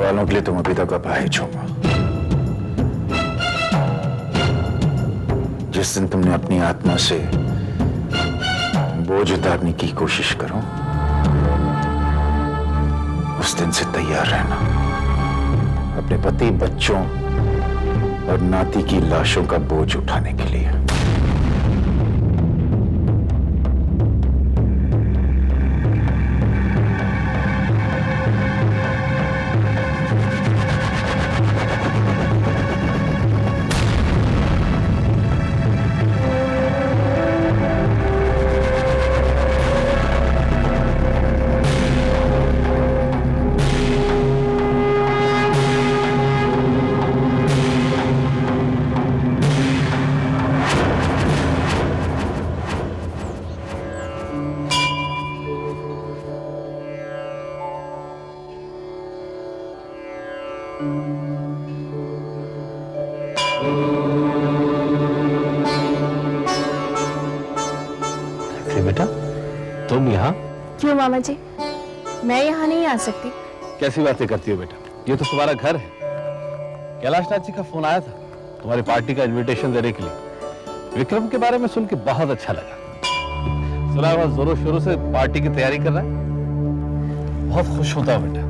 वालों के लिए तुम अभी तक अपाहिज हो। जिस दिन तुमने अपनी आत्मा से बोझ उतारने की कोशिश करो, उस दिन से तैयार रहना, अपने पति, बच्चों और नाती की लाशों का बोझ उठाने के लिए। बेटा, तुम यहाँ? क्यों मामा जी, मैं यहाँ नहीं आ सकती? कैसी बातें करती हो बेटा, ये तो तुम्हारा घर है। कैलाश नाथ जी का फोन आया था तुम्हारी पार्टी का इनविटेशन देने के लिए। विक्रम के बारे में सुन के बहुत अच्छा लगा। सुना बहुत जोरों शोरों से पार्टी की तैयारी कर रहा है। बहुत खुश होता हूँ बेटा,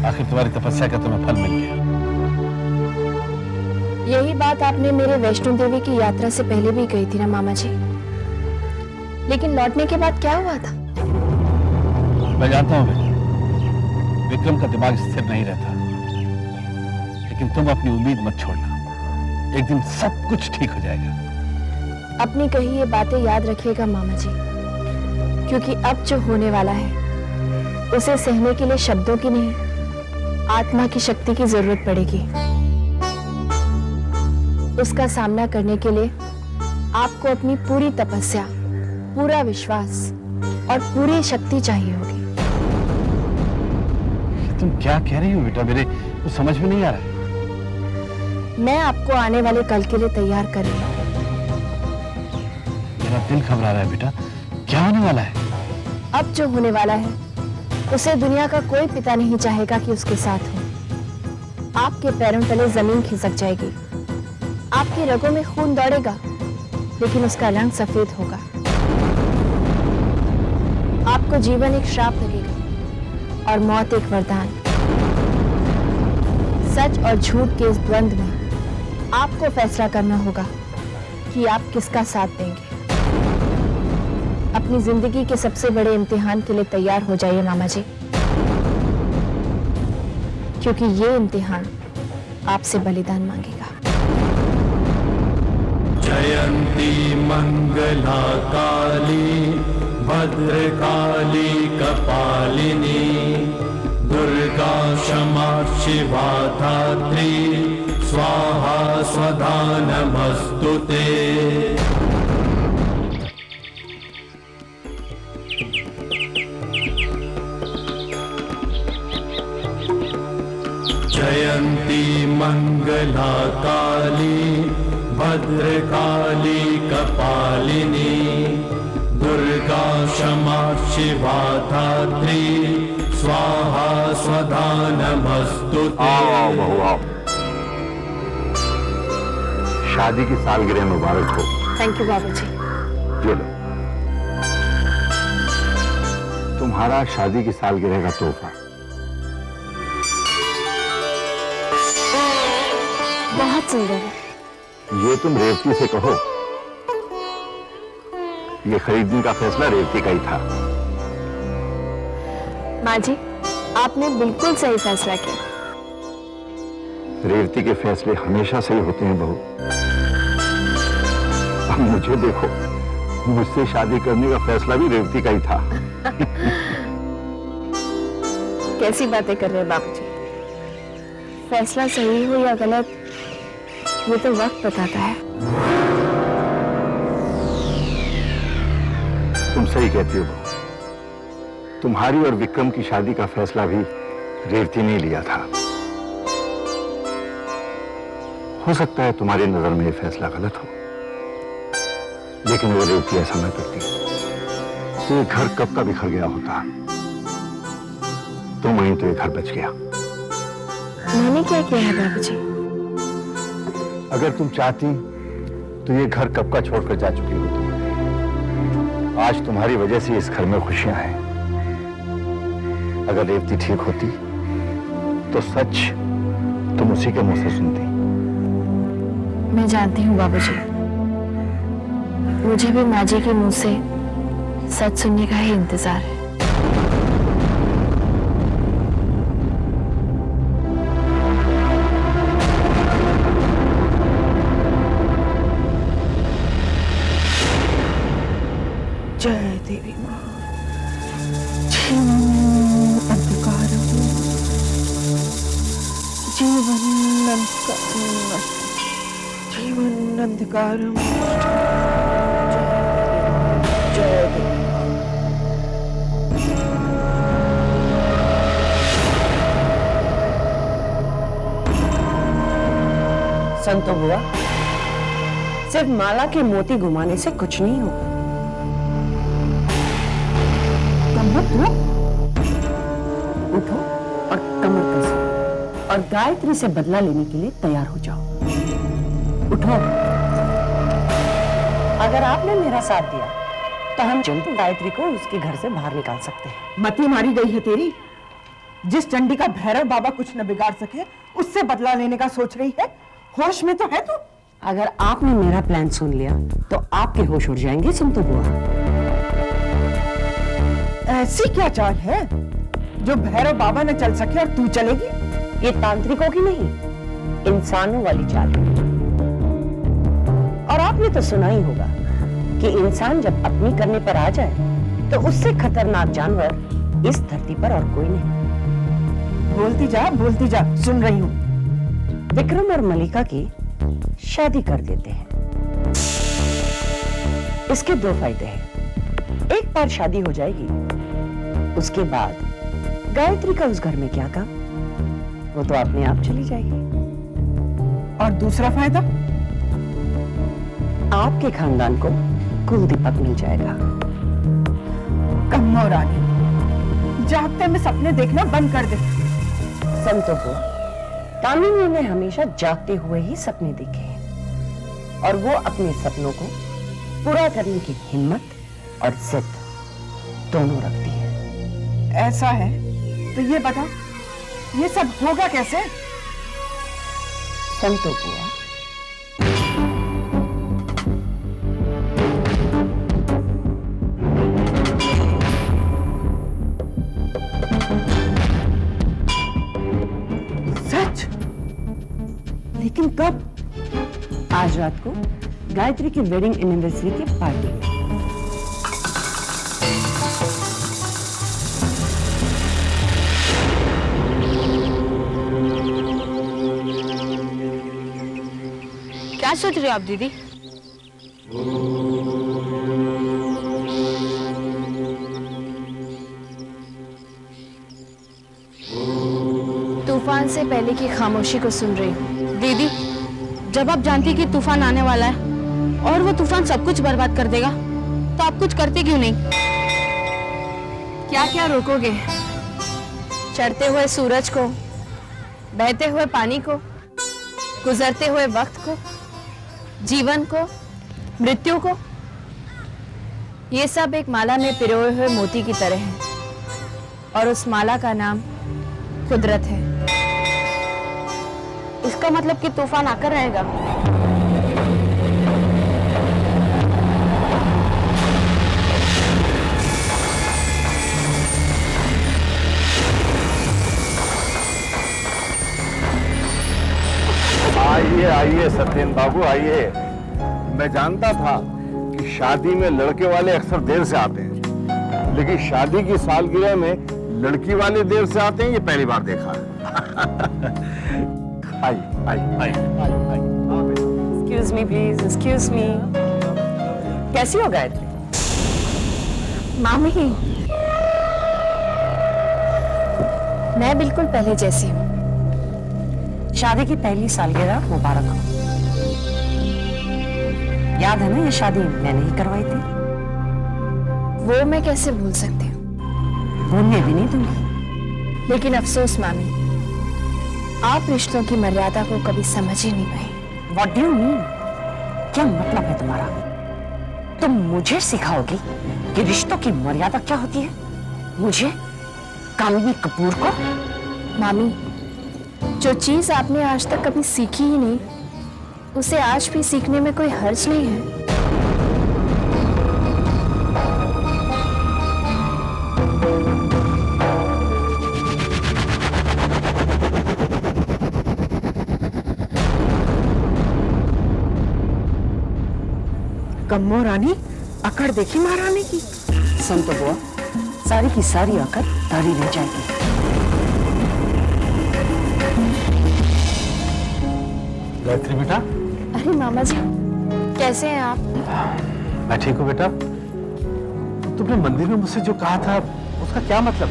आखिर तुम्हारी तपस्या का तुम्हें फल मिल गया। यही बात आपने मेरे वैष्णो देवी की यात्रा से पहले भी कही थी ना मामा जी, लेकिन लौटने के बाद क्या हुआ था? मैं जानता हूं बेटा, विक्रम का दिमाग स्थिर नहीं रहता, लेकिन तुम अपनी उम्मीद मत छोड़ना। एक दिन सब कुछ ठीक हो जाएगा। अपनी कही ये बातें याद रखिएगा मामा जी, क्योंकि अब जो होने वाला है उसे सहने के लिए शब्दों की नहीं, आत्मा की शक्ति की जरूरत पड़ेगी। उसका सामना करने के लिए आपको अपनी पूरी तपस्या, पूरा विश्वास और पूरी शक्ति चाहिए होगी। तुम क्या कह रही हो बेटा, मेरे कुछ समझ में नहीं आ रहा है। मैं आपको आने वाले कल के लिए तैयार कर रही हूँ। मेरा दिल घबरा रहा है बेटा, क्या होने वाला है? अब जो होने वाला है उसे दुनिया का कोई पिता नहीं चाहेगा कि उसके साथ हो। आपके पैरों तले जमीन खिसक जाएगी, आपकी रगों में खून दौड़ेगा, लेकिन उसका रंग सफेद होगा। आपको जीवन एक श्राप लगेगा और मौत एक वरदान। सच और झूठ के इस द्वंद्व में आपको फैसला करना होगा कि आप किसका साथ देंगे। अपनी जिंदगी के सबसे बड़े इम्तिहान के लिए तैयार हो जाइए मामा जी, क्योंकि ये इम्तिहान आपसे बलिदान मांगेगा। जयंती मंगला काली भद्रकाली कपालिनी दुर्गा क्षमा शिवा धात्री स्वाहा स्वधा नमस्तुते। जयंती मंगला काली भद्रकाली कपालिनी दुर्गा क्षमा शिवा धात्री स्वाहा स्वधा नमस्तुते। आओ बहू आओ, शादी की सालगिरह मुबारक हो। थैंक यू बाबूजी। ये लो तुम्हारा शादी की सालगिरह का तोहफा। बहुत सुंदर है। ये तुम रेवती से कहो, ये खरीदने का फैसला रेवती का ही था। माँ जी, आपने बिल्कुल सही फैसला किया। रेवती के फैसले हमेशा सही होते हैं बहू। अब मुझे देखो, मुझसे शादी करने का फैसला भी रेवती का ही था। कैसी बातें कर रहे हैं बाबूजी? फैसला सही हो या गलत, ये तो वक्त बताता है। तुम सही कहती हो बहू। तुम्हारी और विक्रम की शादी का फैसला भी रेवती ने लिया था। हो सकता है तुम्हारी नजर में यह फैसला गलत हो, लेकिन वो रेवती ऐसा न करती तो ये घर कब का बिखर गया होता। तुम वहीं तो ये घर बच गया। मैंने क्या किया है बाबूजी? अगर तुम चाहती तो ये घर कब का छोड़कर जा चुकी होती। आज तुम्हारी वजह से इस घर में खुशियां हैं। अगर रेवती ठीक होती तो सच तुम उसी के मुंह से सुनती। मैं जानती हूँ बाबूजी, मुझे भी माँ जी के मुंह से सच सुनने का ही इंतजार है। जय देवी माँ। अंधकारम जीवन अंधकारम। जय देवी माँ। संतो बुआ, सिर्फ माला के मोती घुमाने से कुछ नहीं होगा। उठो और कमर कसो और गायत्री से बदला लेने के लिए तैयार हो जाओ। उठो। अगर आपने मेरा साथ दिया तो हम जल्द गायत्री को उसके घर से बाहर निकाल सकते हैं। मती मारी गई है तेरी। जिस चंडी का भैरव बाबा कुछ न बिगाड़ सके, उससे बदला लेने का सोच रही है। होश में तो है तू? अगर आपने मेरा प्लान सुन लिया तो आपके होश उड़ जाएंगे संतो बुआ। ऐसी क्या चाल है जो भैरव बाबा न चल सके और तू चलेगी? ये तांत्रिकों की नहीं, इंसानों वाली चाल है। और आपने तो सुना ही होगा कि इंसान जब अपनी करने पर आ जाए तो उससे खतरनाक जानवर इस धरती पर और कोई नहीं। बोलती जा, सुन रही हूँ। विक्रम और मलिका की शादी कर देते हैं। इसके दो फायदे हैं। एक बार शादी हो जाएगी, उसके बाद गायत्री का उस घर में क्या काम, वो तो अपने आप चली जाएगी। और दूसरा फायदा? आपके खानदान को कुल दीपक मिल जाएगा। कम्मो रानी, जागते में सपने देखना बंद कर दे। संतों को कामिनी ने हमेशा जागते हुए ही सपने देखे हैं और वो अपने सपनों को पूरा करने की हिम्मत और जिद दोनों रखती है। ऐसा है तो ये बता, ये सब होगा कैसे? संतो बुआ, सच? लेकिन कब? आज रात को गायत्री की वेडिंग एनिवर्सरी की पार्टी में। क्या सोच रहे हो आप दीदी? तूफान से पहले की खामोशी को सुन रही हूँ। दीदी, जब आप जानती कि तूफान आने वाला है और वो तूफान सब कुछ बर्बाद कर देगा, तो आप कुछ करते क्यों नहीं? क्या क्या रोकोगे? चढ़ते हुए सूरज को, बहते हुए पानी को, गुजरते हुए वक्त को, जीवन को, मृत्यु को। ये सब एक माला में पिरोए हुए मोती की तरह है और उस माला का नाम कुदरत है। इसका मतलब कि तूफान आकर रहेगा। आइए आइए सत्येन बाबू आइए। मैं जानता था कि शादी में लड़के वाले अक्सर देर से आते हैं, लेकिन शादी की सालगिरह में लड़की वाले देर से आते हैं, ये पहली बार देखा है। आइए आइए excuse me please, excuse me. कैसी हो गायत्री? मामी, मैं बिल्कुल पहले जैसी हूँ। शादी की पहली सालगिरह मुबारक हो। याद है ना, ये शादी मैंने ही करवाई थी। वो मैं कैसे भूल सकती हूँ? भूलने भी नहीं दूंगी। लेकिन अफसोस मामी, आप रिश्तों की मर्यादा को कभी समझ ही नहीं पाई। What do you mean? क्या मतलब है तुम्हारा? तुम मुझे सिखाओगी कि रिश्तों की मर्यादा क्या होती है? मुझे, कामिनी कपूर को? मामी, जो चीज आपने आज तक कभी सीखी ही नहीं, उसे आज भी सीखने में कोई हर्ज नहीं है। कम्मो रानी, अकड़ देखी महारानी की। सुन तो बुआ, सारी की सारी अकड़ तारी रह जाएगी। गायत्री बेटा, अरे मामा जी, कैसे हैं आप? मैं ठीक हूँ बेटा। तुमने मंदिर में मुझसे जो कहा था उसका क्या मतलब?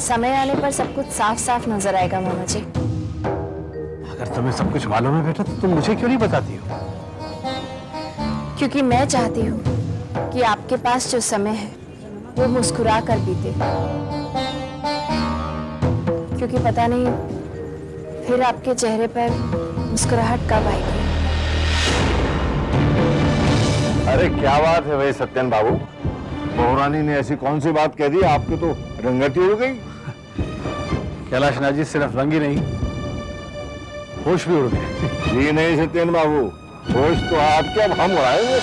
समय आने पर सब कुछ साफ साफ नजर आएगा मामा जी। अगर तुम्हें सब कुछ मालूम है बेटा, तो तुम मुझे क्यों नहीं बताती हो? क्योंकि मैं चाहती हूँ कि आपके पास जो समय है वो मुस्कुरा कर बीते, क्योंकि पता नहीं फिर आपके चेहरे पर मुस्कुराहट कब आएगी। अरे क्या बात है भाई सत्यन बाबू, बहुरानी ने ऐसी कौन सी बात कह दी? आपके तो रंगती हो गई। कैलाश नाथ जी सिर्फ रंगी नहीं, होश भी उड़ गए। जी नहीं सत्यन बाबू, होश तो आपके, अब हम उड़ाएंगे।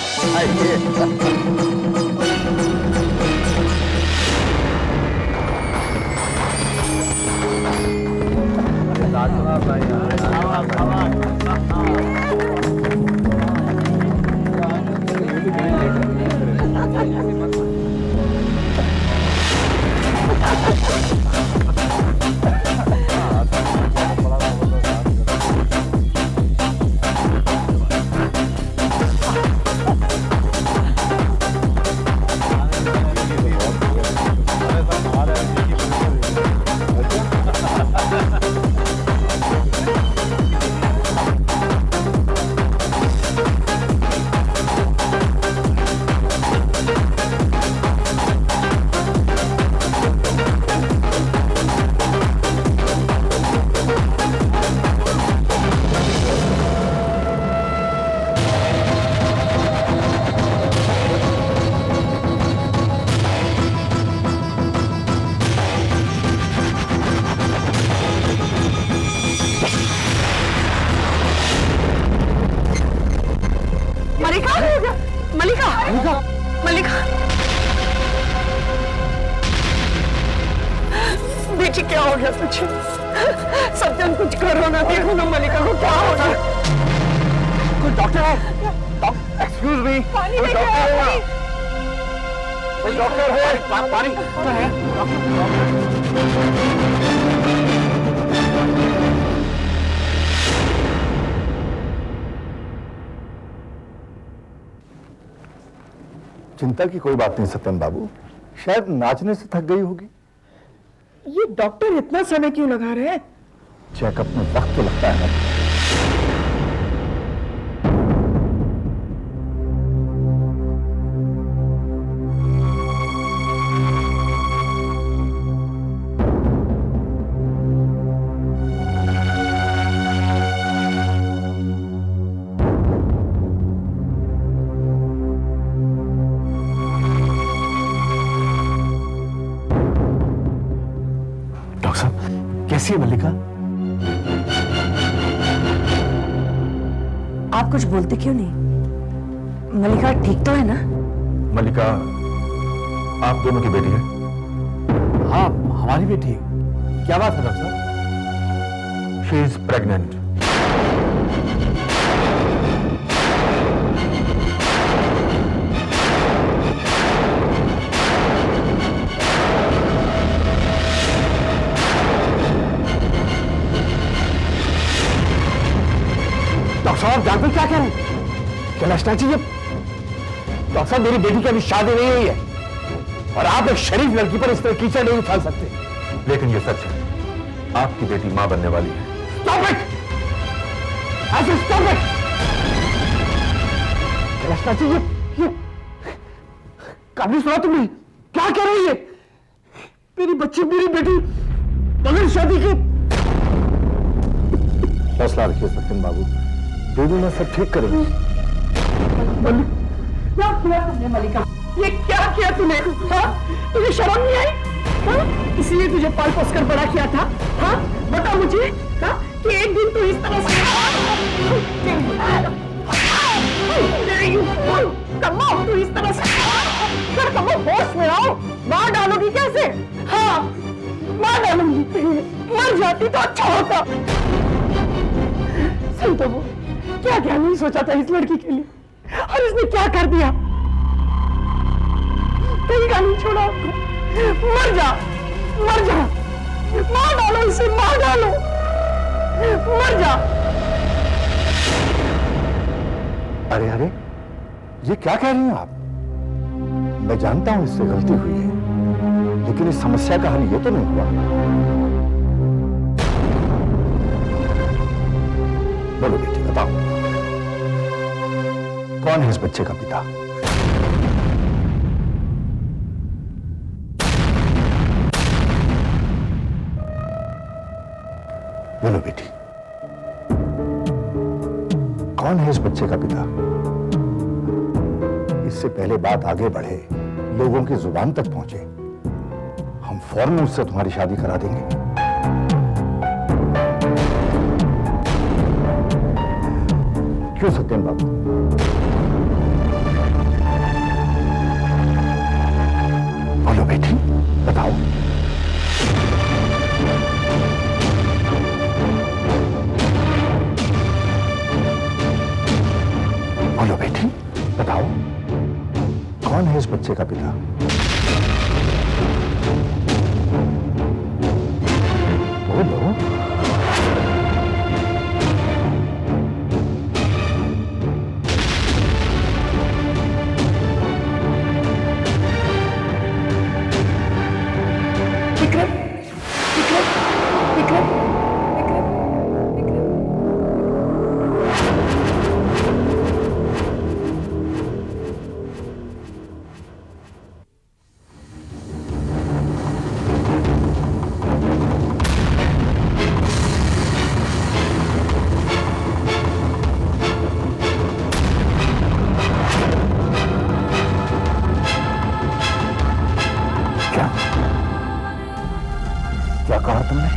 बेटी क्या हो गया तुझे? सत्यन कुछ करो ना, देखो ना मलिका को क्या हो रहा है। कोई डॉक्टर है? एक्सक्यूज मी, कोई डॉक्टर है? कोई डॉक्टर है? पानी है? चिंता की कोई बात नहीं सत्यन बाबू, शायद नाचने से थक गई होगी। ये डॉक्टर इतना समय क्यों लगा रहे हैं? चेकअप में वक्त तो लगता है ना। कैसी है मल्लिका? आप कुछ बोलते क्यों नहीं? मल्लिका ठीक तो है ना? मल्लिका आप दोनों की बेटी है? हाँ, हमारी बेटी है। क्या बात है डॉक्टर साहब? She is pregnant. कह रहे हैं? कैलाश नाथ जी, ये तो अक्सर मेरी बेटी की अभी शादी नहीं हुई है और आप एक शरीफ लड़की पर इस तरह कीचड़ नहीं उछाल सकते। लेकिन ये सच है, आपकी बेटी मां बनने वाली है। Stop it! I said stop it! Kailash Nath ji, ये काबिल सुना तुमने? क्या कह रही है? मेरी बच्ची, मेरी बेटी बगैर शादी के। हौसला रखिए सत्यन बाबू, बेबी ने सब ठीक करेंगे। क्या किया तुमने मलिका? ये क्या किया तूने? हाँ? तुझे शर्म नहीं आई? हाँ? इसलिए तुझे पाल पोस कर बड़ा किया था? हाँ? बता मुझे, हाँ? कि एक दिन तू इस तरह से कमाओ, तू इस तरह से कर, कमाओ, होश में आओ। मार डालोगी कैसे? हाँ, मार डालूंगी। मर जाती तो अच्छा होता। सुन तो वो क्या क्या नहीं सोचा था इस लड़की के लिए, और इसने क्या कर दिया। कहीं का नहीं छोड़ा आपको। मर जा, मर जा, मार डालो इसे, मार डालो, मर जा। अरे अरे, ये क्या कह रही हैं आप? मैं जानता हूं इससे गलती हुई है, लेकिन इस समस्या का हल ये तो नहीं हुआ। बोलो बेटी, बताओ, कौन है इस बच्चे का पिता? बोलो बेटी, कौन है इस बच्चे का पिता? इससे पहले बात आगे बढ़े, लोगों की जुबान तक पहुंचे, हम फौरन उससे तुम्हारी शादी करा देंगे। क्यों सत्यन बाबू? बोलो बेटी, बताओ। बोलो बेटी, बताओ, कौन है इस बच्चे का पिता? बोलो। विक्रम, विक्रम, विक्रम, क्या कहा तुमने?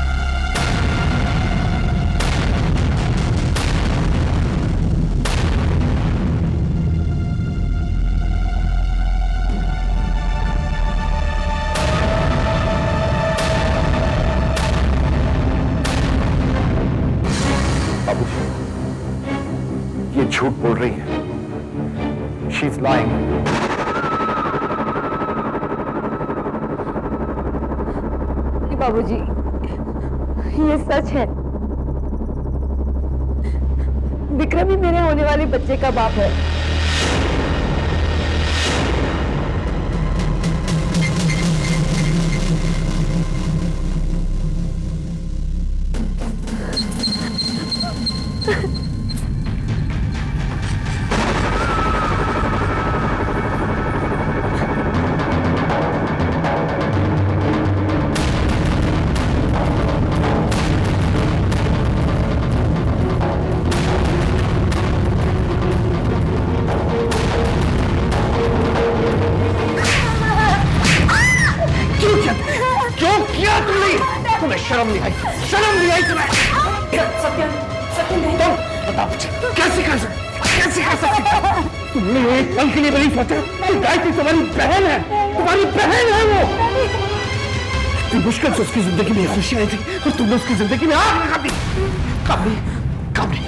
बाबूजी, ये झूठ बोल रही है। She is lying. बाबूजी, ये सच है। विक्रम ही मेरे होने वाले बच्चे का बाप है। तुम्हें शर्म नहीं आई? शर्म नहीं आई तुम्हें? सत्यन, सत्यन नहीं। बताओ मुझे, कैसे कर सकते? तुमने एक पल के लिए नहीं सोचा कि गायत्री तुम्हारी बहन है, तुम्हारी बहन है वो। इतनी मुश्किल से उसकी जिंदगी में खुशी आई थी और तुमने उसकी जिंदगी में आग लगा दी। कामरी, कामरी,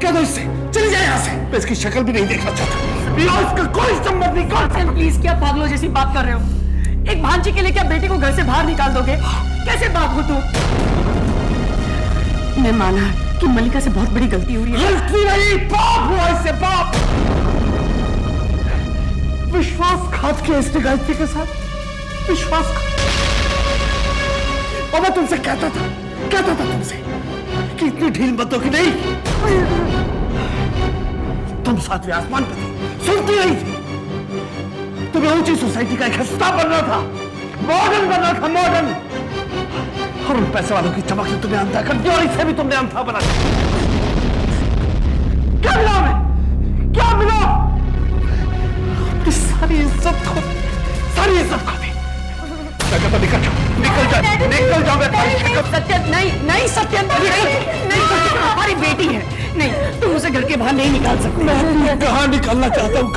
कह दो इससे, चली जाए यहाँ से। मैं इसकी शक्ल भी नहीं देखना चाहता। इसका कोई संबंध नहीं। कौन? प्लीज, क्या पागलों जैसी बात कर रहे हो? एक भांजी के लिए क्या बेटे को घर से बाहर निकाल दोगे? कैसे बाप हो तुम? मैं माना कि मल्लिका से बहुत बड़ी गलती हुई है। गलती नहीं, पाप हुआ इससे, पाप। विश्वासघात किया इसने गायत्री के साथ, विश्वासघात। और मैं तुमसे कहता था तुमसे कि इतनी ढील मत दो कि नहीं। तुम सातवें आसमान पर थी, सुनती नहीं थी। तुम्हें ऊंची सोसाइटी का एक हिस्सा बनना था, मॉडर्न बनना था, मॉडर्न। और उन पैसे वालों की चमक से तुम्हें अंधा कर दिया और इसे भी तुमने अंधा बना दिया। क्या मिला हमें? क्या मिला? अपनी सारी इज्जत खो दी। तो निकल जाओ सत्य नहीं सत्य नहीं, हमारी बेटी है, नहीं तुम उसे घर के बाहर नहीं निकाल सकते। मैं कहाँ निकालना चाहता हूँ,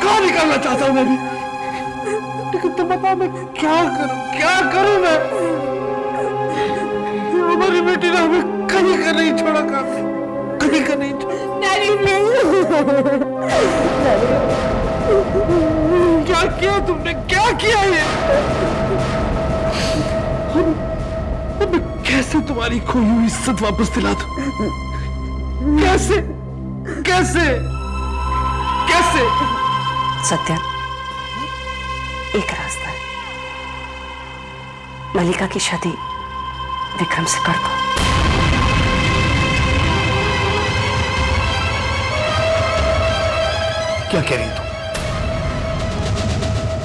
कहाँ निकालना चाहता हूँ मैं भी, लेकिन तुम बताओ मैं क्या करूं मैं? हमारी बेटी ने हमें कहीं का नहीं छोड़ा, कहीं का नहीं छोड़ा। क्या किया तुमने, क्या किया ये? मैं कैसे तुम्हारी खोई हुई इज्जत वापस दिला दूं? कैसे कैसे कैसे? सत्या, एक रास्ता है, मल्लिका की शादी विक्रम से कर दो। क्या कह रही तू?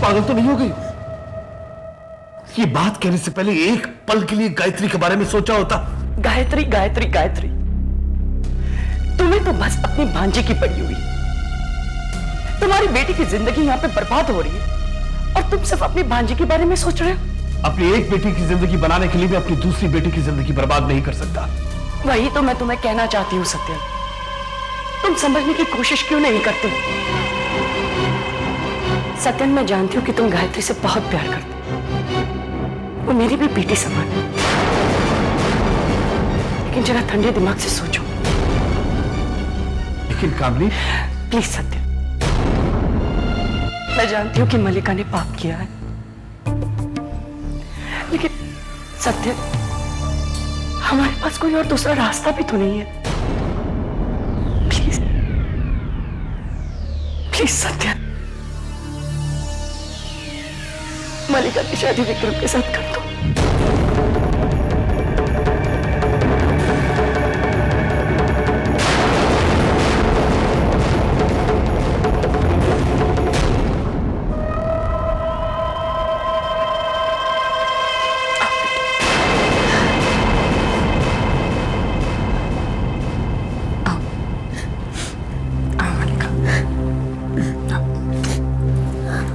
पागल तो नहीं हो गई? ये बात कहने से पहले एक पल के लिए गायत्री के बारे में सोचा होता। गायत्री गायत्री गायत्री, तुम्हें तो बस अपनी भांजी की पड़ी हुई। तुम्हारी बेटी की जिंदगी यहाँ पे बर्बाद हो रही है और तुम सिर्फ अपनी भांजी के बारे में सोच रहे हो। अपनी एक बेटी की जिंदगी बनाने के लिए भी अपनी दूसरी बेटी की जिंदगी बर्बाद नहीं कर सकता। वही तो मैं तुम्हें कहना चाहती हूँ सत्या, तुम समझने की कोशिश क्यों नहीं करते? सत्यन, मैं जानती हूँ कि तुम गायत्री से बहुत प्यार करते हो, वो मेरी भी बेटी समान है, लेकिन जरा ठंडे दिमाग से सोचो। लेकिन कामनी, प्लीज सत्य, मैं जानती हूँ कि मल्लिका ने पाप किया है, लेकिन सत्य, हमारे पास कोई और दूसरा रास्ता भी तो नहीं है। प्लीज प्लीज सत्य, मल्लिका की शादी विक्रम के साथ कर दो।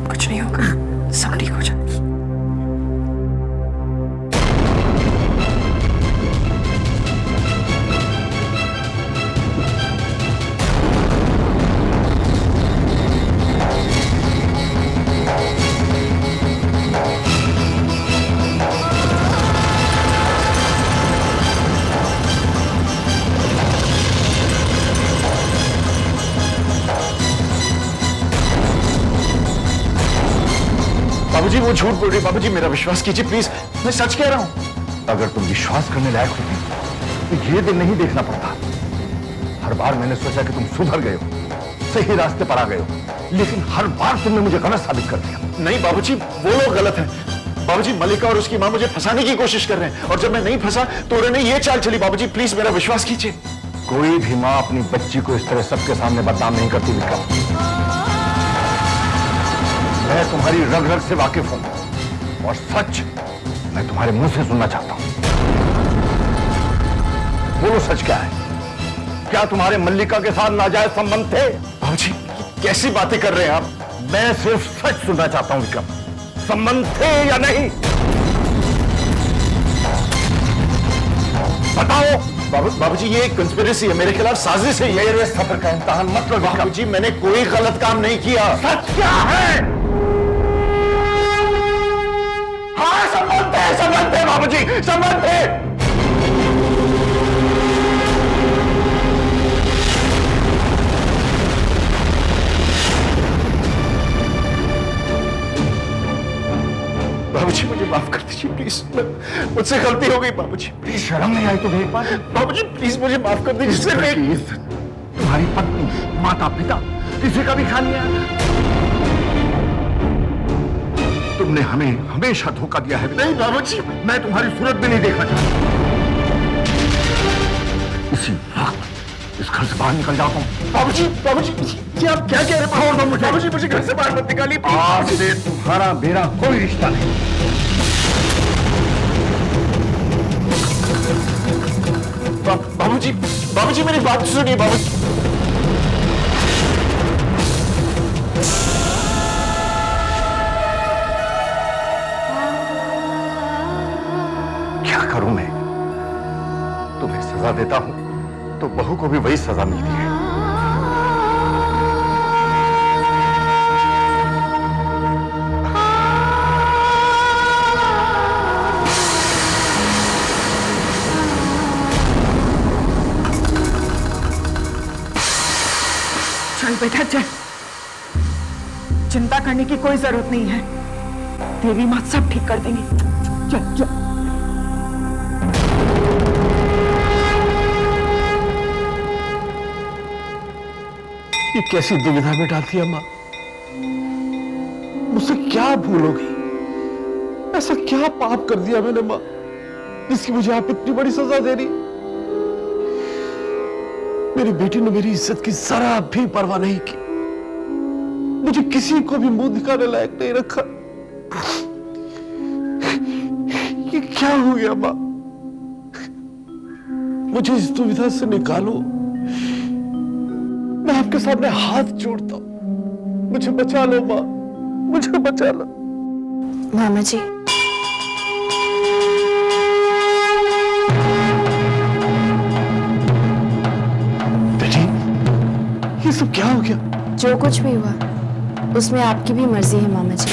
कुछ नहीं होगा, सब ठीक हो जाएगा। बाबूजी वो झूठ बोल रही। बाबूजी मेरा विश्वास कीजिए प्लीज, मैं सच कह रहा हूं। अगर तुम विश्वास करने लायक होती तो ये दिन नहीं देखना पड़ता। हर बार मैंने सोचा कि तुम सुधर गए हो, सही रास्ते पर आ गए हो, लेकिन हर बार तुमने मुझे गलत साबित कर दिया। नहीं बाबूजी, वो लोग गलत हैं। बाबूजी मल्लिका और उसकी मां मुझे फंसाने की कोशिश कर रहे हैं, और जब मैं नहीं फंसा तो उन्होंने ये चाल चली। बाबूजी प्लीज मेरा विश्वास कीजिए। कोई भी मां अपनी बच्ची को इस तरह सबके सामने बदनाम नहीं करती विक्रम। मैं तुम्हारी रग रग से वाकिफ हूं और सच मैं तुम्हारे मुंह से सुनना चाहता हूं। बोलो सच क्या है? क्या तुम्हारे मल्लिका के साथ नाजायज संबंध थे? बाबूजी कैसी बातें कर रहे हैं आप? मैं सिर्फ सच सुनना चाहता हूं विक्रम, संबंध थे या नहीं? बताओ। बाबूजी ये एक कंस्पिरेसी है, मेरे खिलाफ साजिश है। ये सफर का इम्तिहान मत लो बाबूजी, मैंने कोई गलत काम नहीं किया। सच क्या है? हाँ संबंध है बाबूजी, संबंध है। बाबूजी मुझे माफ कर दीजिए प्लीज, मुझसे गलती हो गई बाबूजी प्लीज। शर्म नहीं आई तुम्हें एक बार? बाबूजी प्लीज मुझे माफ कर दीजिए। सिर्फ तुम्हारी पत्नी, माता पिता, किसी का भी ख्याल नहीं आया। तुमने हमें हमेशा धोखा दिया है। नहीं बाबूजी, मैं तुम्हारी सूरत भी नहीं देखना चाहता। इसी वक्त इस घर से बाहर निकल जाता हूँ। बाबूजी, बाबूजी, जी आप क्या कह रहे हैं? मुझे बाबूजी, मुझे घर से बाहर मत निकालिए। आज से तुम्हारा मेरा कोई रिश्ता नहीं। बाबूजी, बाबूजी मेरी बात सुनिए बाबूजी। क्या करूं मैं? तुम्हें सजा देता हूं तो बहू को भी वही सजा मिलती है। चल बेटा चल, चिंता करने की कोई जरूरत नहीं है। देवी माँ सब ठीक कर देंगी। चल चल। ये कैसी दुविधा में डालती है मां? मुझसे क्या भूल हो गई? ऐसा क्या पाप कर दिया मैंने मां, जिसकी मुझे आप इतनी बड़ी सजा दे रही? मेरी बेटी ने मेरी इज्जत की जरा भी परवाह नहीं की, मुझे किसी को भी मुंह दिखाने लायक नहीं रखा। ये क्या हो गया मां? मुझे इस दुविधा से निकालो, मैं आपके सामने हाथ जोड़ता हूं। मुझे बचा लो मां, मुझे बचा लो। मामा जी, बेटी, ये सब क्या हो गया? जो कुछ भी हुआ उसमें आपकी भी मर्जी है मामा जी।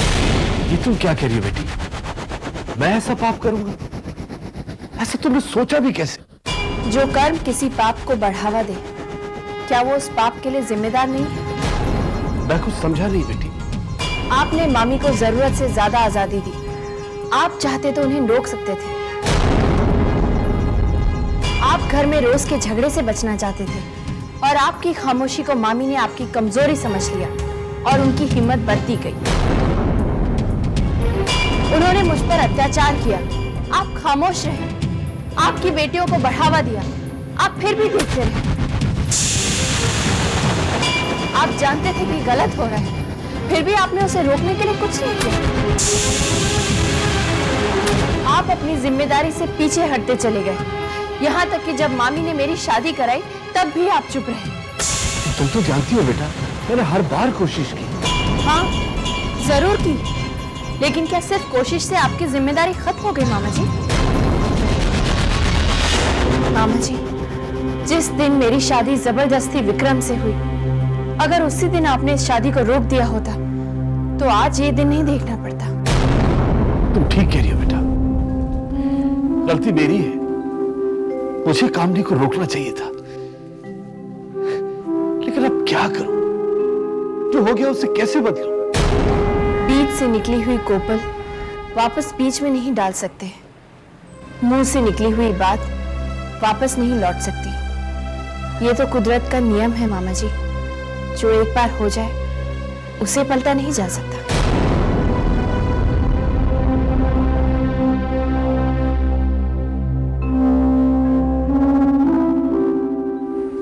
ये तुम क्या कह रही हो बेटी? मैं ऐसा पाप करूंगा? ऐसा तुमने सोचा भी कैसे? जो कर्म किसी पाप को बढ़ावा दे, क्या वो उस पाप के लिए जिम्मेदार नहीं है? मैं कुछ समझा नहीं बेटी। आपने मामी को जरूरत से ज्यादा आजादी दी। आप चाहते तो उन्हें रोक सकते थे। आप घर में रोज के झगड़े से बचना चाहते थे और आपकी खामोशी को मामी ने आपकी कमजोरी समझ लिया और उनकी हिम्मत बढ़ती गई। उन्होंने मुझ पर अत्याचार किया, आप खामोश रहे। आपकी बेटियों को बढ़ावा दिया, आप फिर भी देखते रहे। आप जानते थे कि गलत हो रहा है, फिर भी आपने उसे रोकने के लिए कुछ नहीं किया। आप अपनी जिम्मेदारी से पीछे हटते चले गए, यहाँ तक कि जब मामी ने मेरी शादी कराई तब भी आप चुप रहे। तुम तो जानती हो बेटा, मैंने हर बार कोशिश की। हाँ, जरूर की, लेकिन क्या सिर्फ कोशिश से आपकी जिम्मेदारी खत्म हो गई मामा जी? मामा जी, जिस दिन मेरी शादी जबरदस्ती विक्रम से हुई, अगर उसी दिन आपने इस शादी को रोक दिया होता तो आज ये दिन नहीं देखना पड़ता। तुम ठीक कह रही हो बेटा, गलती मेरी है। मुझे कामनी को रोकना चाहिए था, लेकिन अब क्या करूं? जो हो गया उसे कैसे बदलूं? बीज से निकली हुई कोपल वापस बीज में नहीं डाल सकते। मुंह से निकली हुई बात वापस नहीं लौट सकती। ये तो कुदरत का नियम है मामा जी, जो एक बार हो जाए उसे पलटा नहीं जा सकता।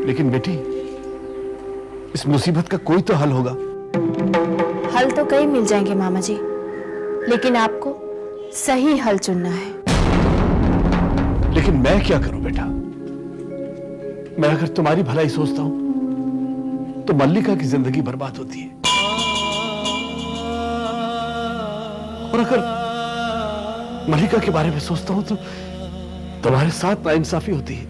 लेकिन बेटी, इस मुसीबत का कोई तो हल होगा। हल तो कई मिल जाएंगे मामा जी, लेकिन आपको सही हल चुनना है। लेकिन मैं क्या करूं बेटा? मैं अगर तुम्हारी भलाई सोचता हूं तो मल्लिका की जिंदगी बर्बाद होती है, और अगर मल्लिका के बारे में सोचता हूं तो तुम्हारे साथ नाइंसाफी होती है।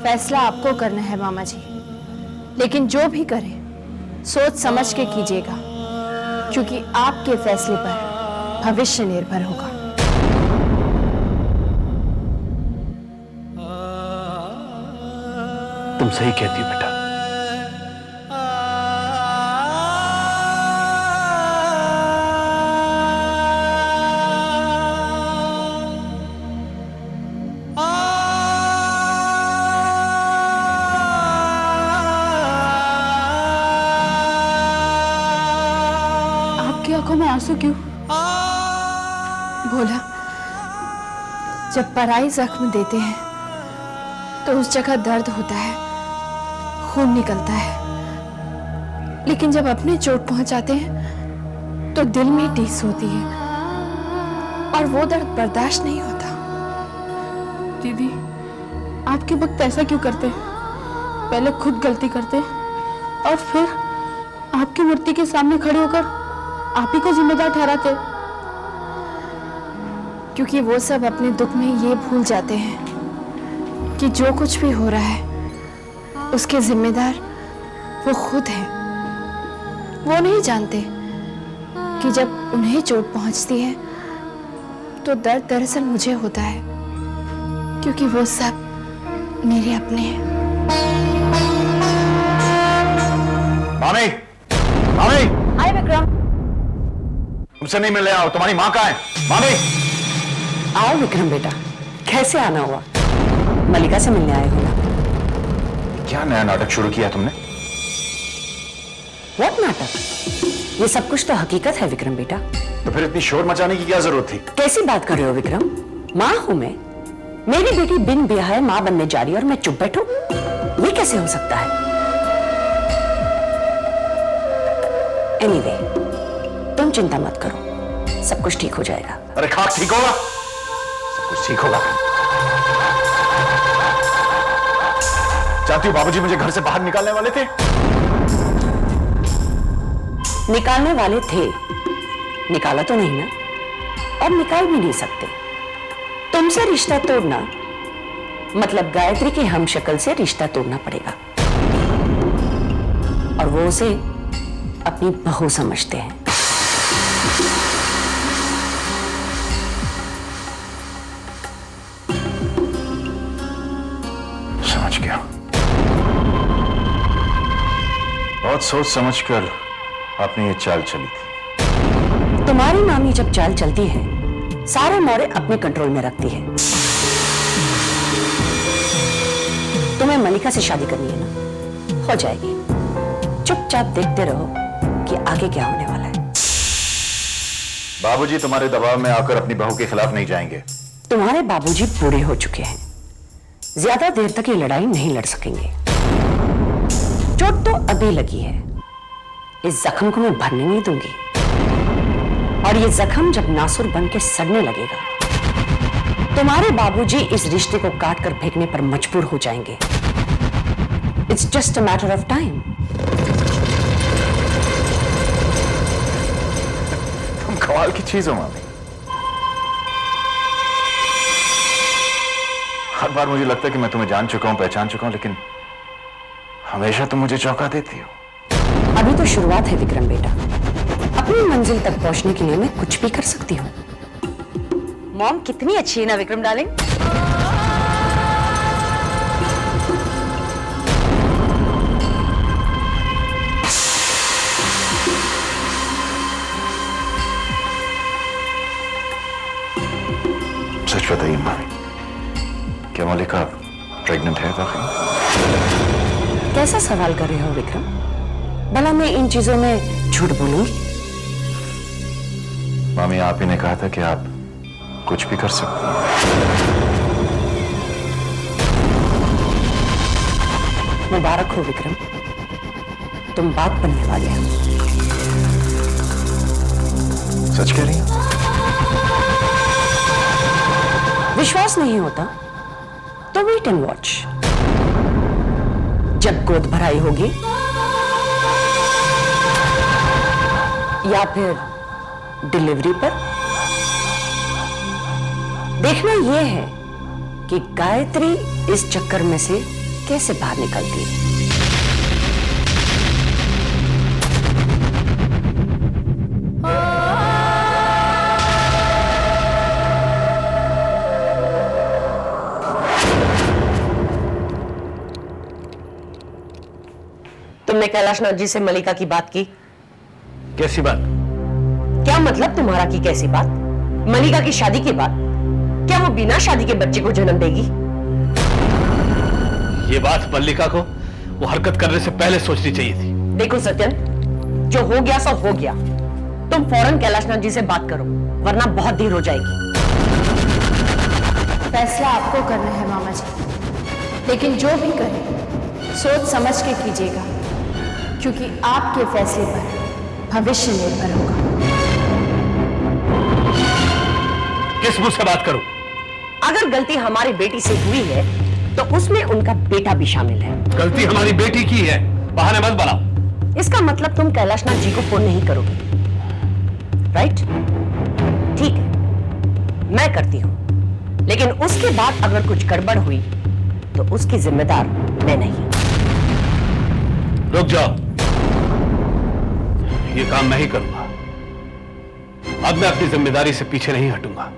फैसला आपको करना है मामा जी, लेकिन जो भी करें सोच समझ के कीजिएगा, क्योंकि आपके फैसले पर भविष्य निर्भर होगा। तुम सही कहती हो बेटा। आंसू क्यों? बोला, जब पराई जख्म देते हैं तो उस जगह दर्द होता है, खून निकलता है, लेकिन जब अपने चोट पहुंचाते हैं तो दिल में टीस होती है और वो दर्द बर्दाश्त नहीं होता। दीदी, आपके वक्त ऐसा क्यों करते? पहले खुद गलती करते और फिर आपकी मूर्ति के सामने खड़े होकर आप ही को जिम्मेदार ठहराते। क्योंकि वो सब अपने दुख में ये भूल जाते हैं कि जो कुछ भी हो रहा है उसके जिम्मेदार वो खुद हैं। वो नहीं जानते कि जब उन्हें चोट पहुंचती है तो दर्द दरअसल मुझे होता है, क्योंकि वो सब मेरे अपने हैं। मामी, मामी, हाय विक्रम। तुमसे नहीं मिलने आओ, तुम्हारी माँ कहाँ है? मामी, आओ विक्रम बेटा, कैसे आना हुआ? मलिका से मिलने आए हो ना? क्या नया नाटक शुरू किया तुमने? व्हाट नाटक? ये सब कुछ तो हकीकत है विक्रम बेटा। तो फिर इतनी शोर मचाने की क्या जरूरत थी? कैसी बात कर रहे हो विक्रम? माँ हूं मैं, मेरी बेटी बिन ब्याहे माँ बनने जा रही है और मैं चुप बैठूं? ये कैसे हो सकता है? एनीवे, तुम चिंता मत करो, सब कुछ ठीक हो जाएगा। अरे खाक ठीक होगा, सब कुछ ठीक होगा। जानती हो बाबूजी मुझे घर से बाहर निकालने वाले थे। निकालने वाले थे, निकाला तो नहीं ना, और निकाल भी नहीं सकते। तुमसे रिश्ता तोड़ना मतलब गायत्री की हमशक्ल से रिश्ता तोड़ना पड़ेगा, और वो उसे अपनी बहू समझते हैं। समझ गया। बहुत सोच समझकर आपने ये चाल चली थी। तुम्हारी मामी जब चाल चलती है सारे मोड़े अपने कंट्रोल में रखती है। तुम्हें मलिका से शादी करनी है ना, हो जाएगी। चुपचाप देखते रहो कि आगे क्या होने वाला है। बाबूजी तुम्हारे दबाव में आकर अपनी बहू के खिलाफ नहीं जाएंगे। तुम्हारे बाबूजी बूढ़े हो चुके हैं, ज्यादा देर तक ये लड़ाई नहीं लड़ सकेंगे। चोट तो अभी लगी है, इस जख्म को मैं भरने नहीं दूंगी, और ये जख्म जब नासुर बन के सड़ने लगेगा तुम्हारे बाबूजी इस रिश्ते को काट कर फेंकने पर मजबूर हो जाएंगे। It's just a matter of time. तुम कमाल की चीज हो मामी। हर बार मुझे लगता है कि मैं तुम्हें जान चुका हूं, पहचान चुका हूं, लेकिन हमेशा तुम मुझे चौंका देती हो। अभी तो शुरुआत है विक्रम बेटा, अपनी मंजिल तक पहुंचने के लिए मैं कुछ भी कर सकती हूँ। मॉम कितनी अच्छी है ना विक्रम डार्लिंग। सच बताइए मामी, क्या मलिका प्रेग्नेंट है? कैसा सवाल कर रहे हो विक्रम? भला मैं इन चीजों में झूठ बोलूंगी? मामी आप ही ने कहा था कि आप कुछ भी कर सकती हैं। मुबारक हो विक्रम, तुम बाप बनने वाले हो। सच कह रही हैं? विश्वास नहीं होता तो वेट एंड वॉच। जब गोद भराई होगी या फिर डिलीवरी पर, देखना यह है कि गायत्री इस चक्कर में से कैसे बाहर निकलती है। तुमने कैलाशनाथ जी से मलिका की बात की? कैसी बात? क्या मतलब तुम्हारा की कैसी बात? मलिका की शादी के बाद क्या वो बिना शादी के बच्चे को जन्म देगी? ये बात मल्लिका को वो हरकत करने से पहले सोचनी चाहिए थी। देखो सत्यन, जो हो गया सो हो गया। तुम फौरन कैलाशनाथ जी से बात करो, वरना बहुत देर हो जाएगी। फैसला आपको करना है मामा जी, लेकिन जो भी करें सोच समझ के कीजिएगा, क्योंकि आपके फैसले पर भविष्य निर्भर होगा। किस मुंह से बात करूं? अगर गलती हमारी बेटी से हुई है तो उसमें उनका बेटा भी शामिल है। गलती हमारी बेटी की है, बहाने मत बनाओ। इसका मतलब तुम कैलाशनाथ जी को फोन नहीं करोगे, राइट? ठीक है, मैं करती हूं, लेकिन उसके बाद अगर कुछ गड़बड़ हुई तो उसकी जिम्मेदार मैं नहीं। रुक जाओ, ये काम मैं ही करूंगा। अब मैं अपनी जिम्मेदारी से पीछे नहीं हटूंगा।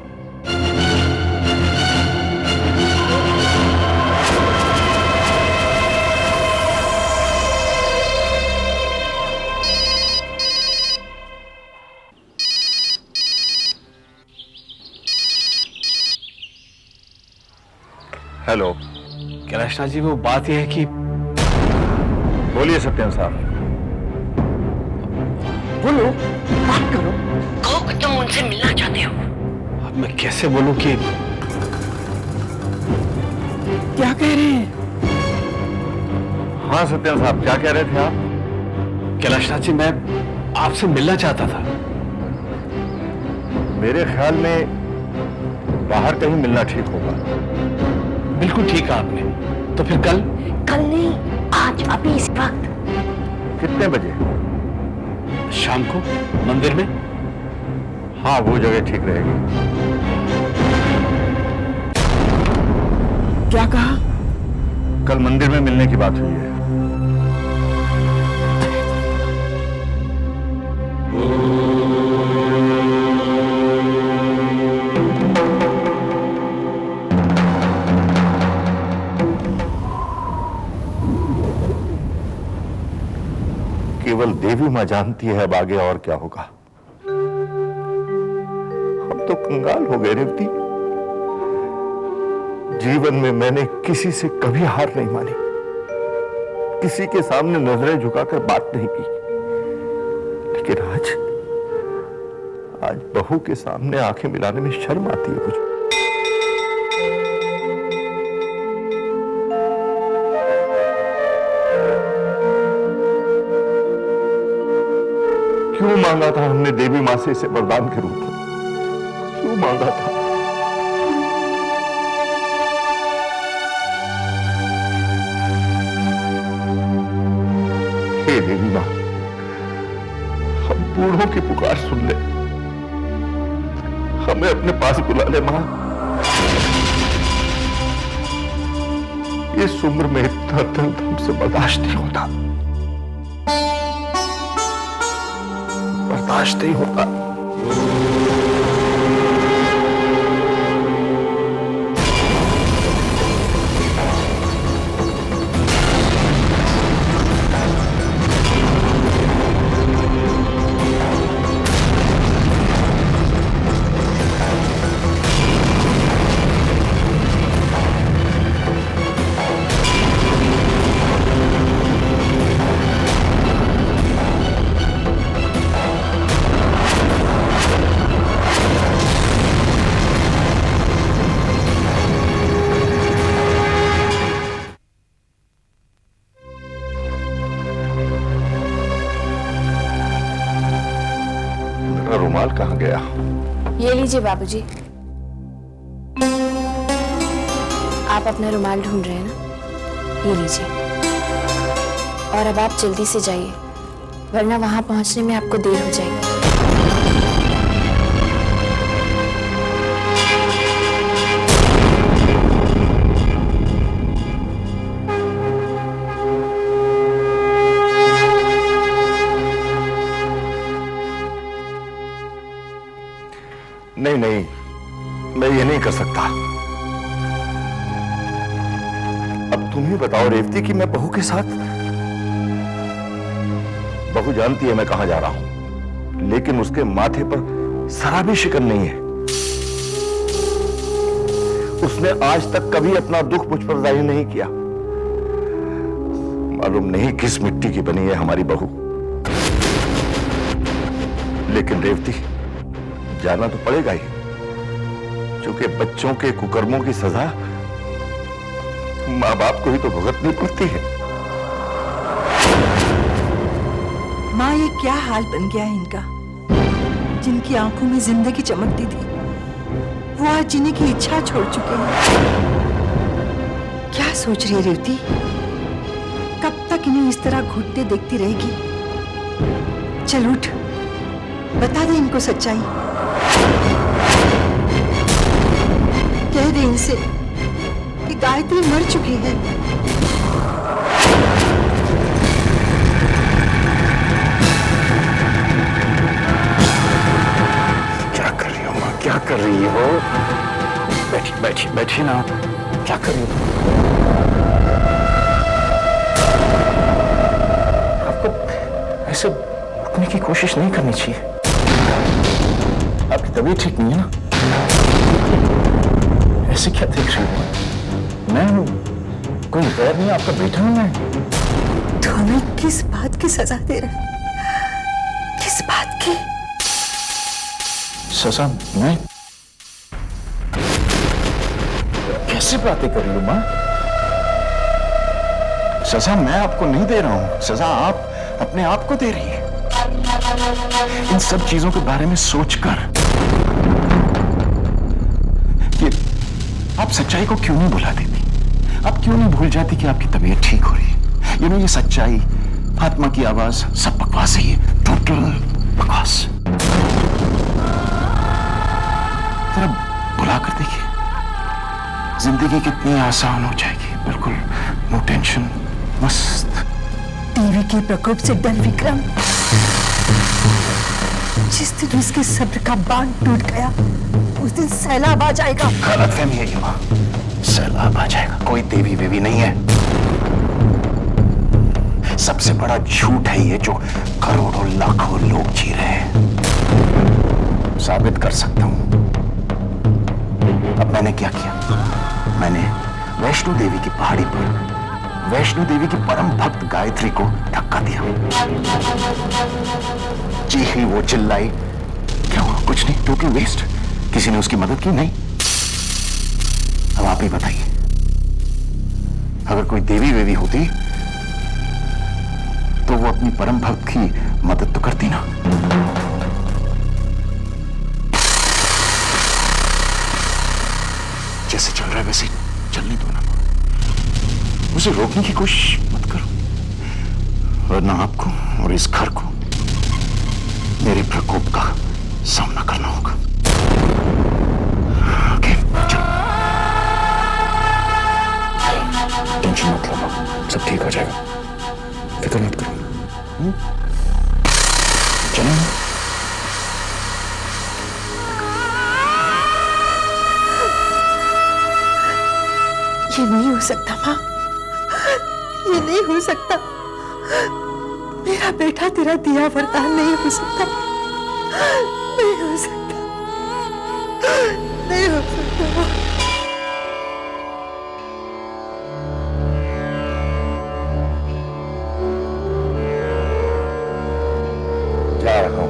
हेलो। कैलाशनाथ जी, वो बात यह है कि बोलिए सत्यम साहब। बोलो, बात करो, कहो कि तुम उनसे मिलना चाहते हो। अब मैं कैसे बोलूं कि क्या कह रहे हैं? हाँ सत्यम साहब, क्या कह रहे थे आप? कैलाशनाथ जी, मैं आपसे मिलना चाहता था। मेरे ख्याल में बाहर कहीं मिलना ठीक होगा। बिल्कुल ठीक कहा आपने। तो फिर कल? कल नहीं, आज, अभी, इस वक्त। कितने बजे? शाम को मंदिर में। हाँ, वो जगह ठीक रहेगी। क्या कहा? कल मंदिर में मिलने की बात हुई है। केवल देवी मां जानती है अब आगे और क्या होगा। हम तो कंगाल हो गए रेवती। जीवन में मैंने किसी से कभी हार नहीं मानी, किसी के सामने नजरें झुकाकर बात नहीं की, लेकिन आज बहू के सामने आंखें मिलाने में शर्म आती है मुझे। क्यों मांगा था हमने देवी मां से इसे वरदान के रूप में? क्यों मांगा था? हे देवी मां, हम बूढ़ों की पुकार सुन ले, हमें अपने पास बुला ले मां। इस उम्र में इतना दर्द हमसे बर्दाश्त नहीं होता, बर्दाश्त नहीं होता। रुमाल कहाँ गया? ये लीजिए बाबूजी। आप अपना रुमाल ढूंढ रहे हैं ना, ये लीजिए। और अब आप जल्दी से जाइए, वरना वहां पहुंचने में आपको देर हो जाएगी। नहीं नहीं, मैं ये नहीं कर सकता। अब तुम ही बताओ रेवती कि मैं बहू के साथ। बहू जानती है मैं कहां जा रहा हूं, लेकिन उसके माथे पर जरा भी शिकन नहीं है। उसने आज तक कभी अपना दुख मुझ पर जाहिर नहीं किया। मालूम नहीं किस मिट्टी की बनी है हमारी बहू, लेकिन रेवती, जाना तो पड़ेगा ही, क्योंकि बच्चों के कुकर्मों की सजा माँ बाप को ही तो भुगतनी पड़ती है। माँ, ये क्या हाल बन गया है इनका? जिनकी आंखों में जिंदगी चमकती थी, वो आज जीने की इच्छा छोड़ चुके हैं। क्या सोच रही है रेवती? कब तक इन्हें इस तरह घुटते देखती रहेगी? चल उठ, बता दे इनको सच्चाई। कह दे इनसे कि गायत्री मर चुकी है। क्या कर रही हो माँ, क्या कर रही हो? बैठी बैठी बैठी ना, क्या कर रही हो? आपको ऐसे उठने की कोशिश नहीं करनी चाहिए। आपकी तबीयत ठीक नहीं है ना? ऐसे क्या देख रही हो? मैं कोई गैर नहीं, आपका बेटा हूं मैं। तो हमें किस बात की सजा दे रहा है? किस बात की? सजा? मैं कैसे बातें कर रही हूं मां? सजा मैं आपको नहीं दे रहा हूं, सजा आप अपने आप को दे रही है। इन सब चीजों के बारे में सोचकर कि आप सच्चाई को क्यों नहीं भुला देती? आप क्यों नहीं भूल जाती कि आपकी तबीयत ठीक हो रही है? ये सच्चाई, आत्मा की आवाज, सब बकवास है, ये टोटल बकवास। जरा भुला कर देखिए, जिंदगी कितनी आसान हो जाएगी। बिल्कुल नो टेंशन, मस्त। टीवी के प्रकोप से डर विक्रम, जिस दिन उसके सब्र का बांध टूट गया, उस दिन सैलाब आ जाएगा। गलतफहमी है ये मां, सैलाब आ जाएगा। कोई देवी वेवी नहीं है। सबसे बड़ा झूठ है ये जो करोड़ों लाखों लोग जी रहे हैं। साबित कर सकता हूं। अब मैंने क्या किया? मैंने वैष्णो देवी की पहाड़ी पर वैष्णो देवी की परम भक्त गायत्री को धक्का दिया। जी ही वो चिल्लाई। क्या हुआ? कुछ नहीं, टोटल वेस्ट। किसी ने उसकी मदद की? नहीं। अब आप ही बताइए, अगर कोई देवी वेवी होती तो वो अपनी परम भक्त की मदद तो करती ना। जैसे चल रहा है वैसे चलने दो ना, उसे रोकने की कोशिश मत करो, वरना आपको और इस घर को मेरे प्रकोप का सामना करना होगा। ओके, चलो। टेंशन मत लो, सब ठीक हो जाएगा, फिक्र मत करो। चलो। ये नहीं हो सकता माँ, ये नहीं हो सकता। मेरा बेटा तेरा दिया वरदान नहीं हो सकता, नहीं हो सकता, नहीं हो सकता। जा रहा हूं,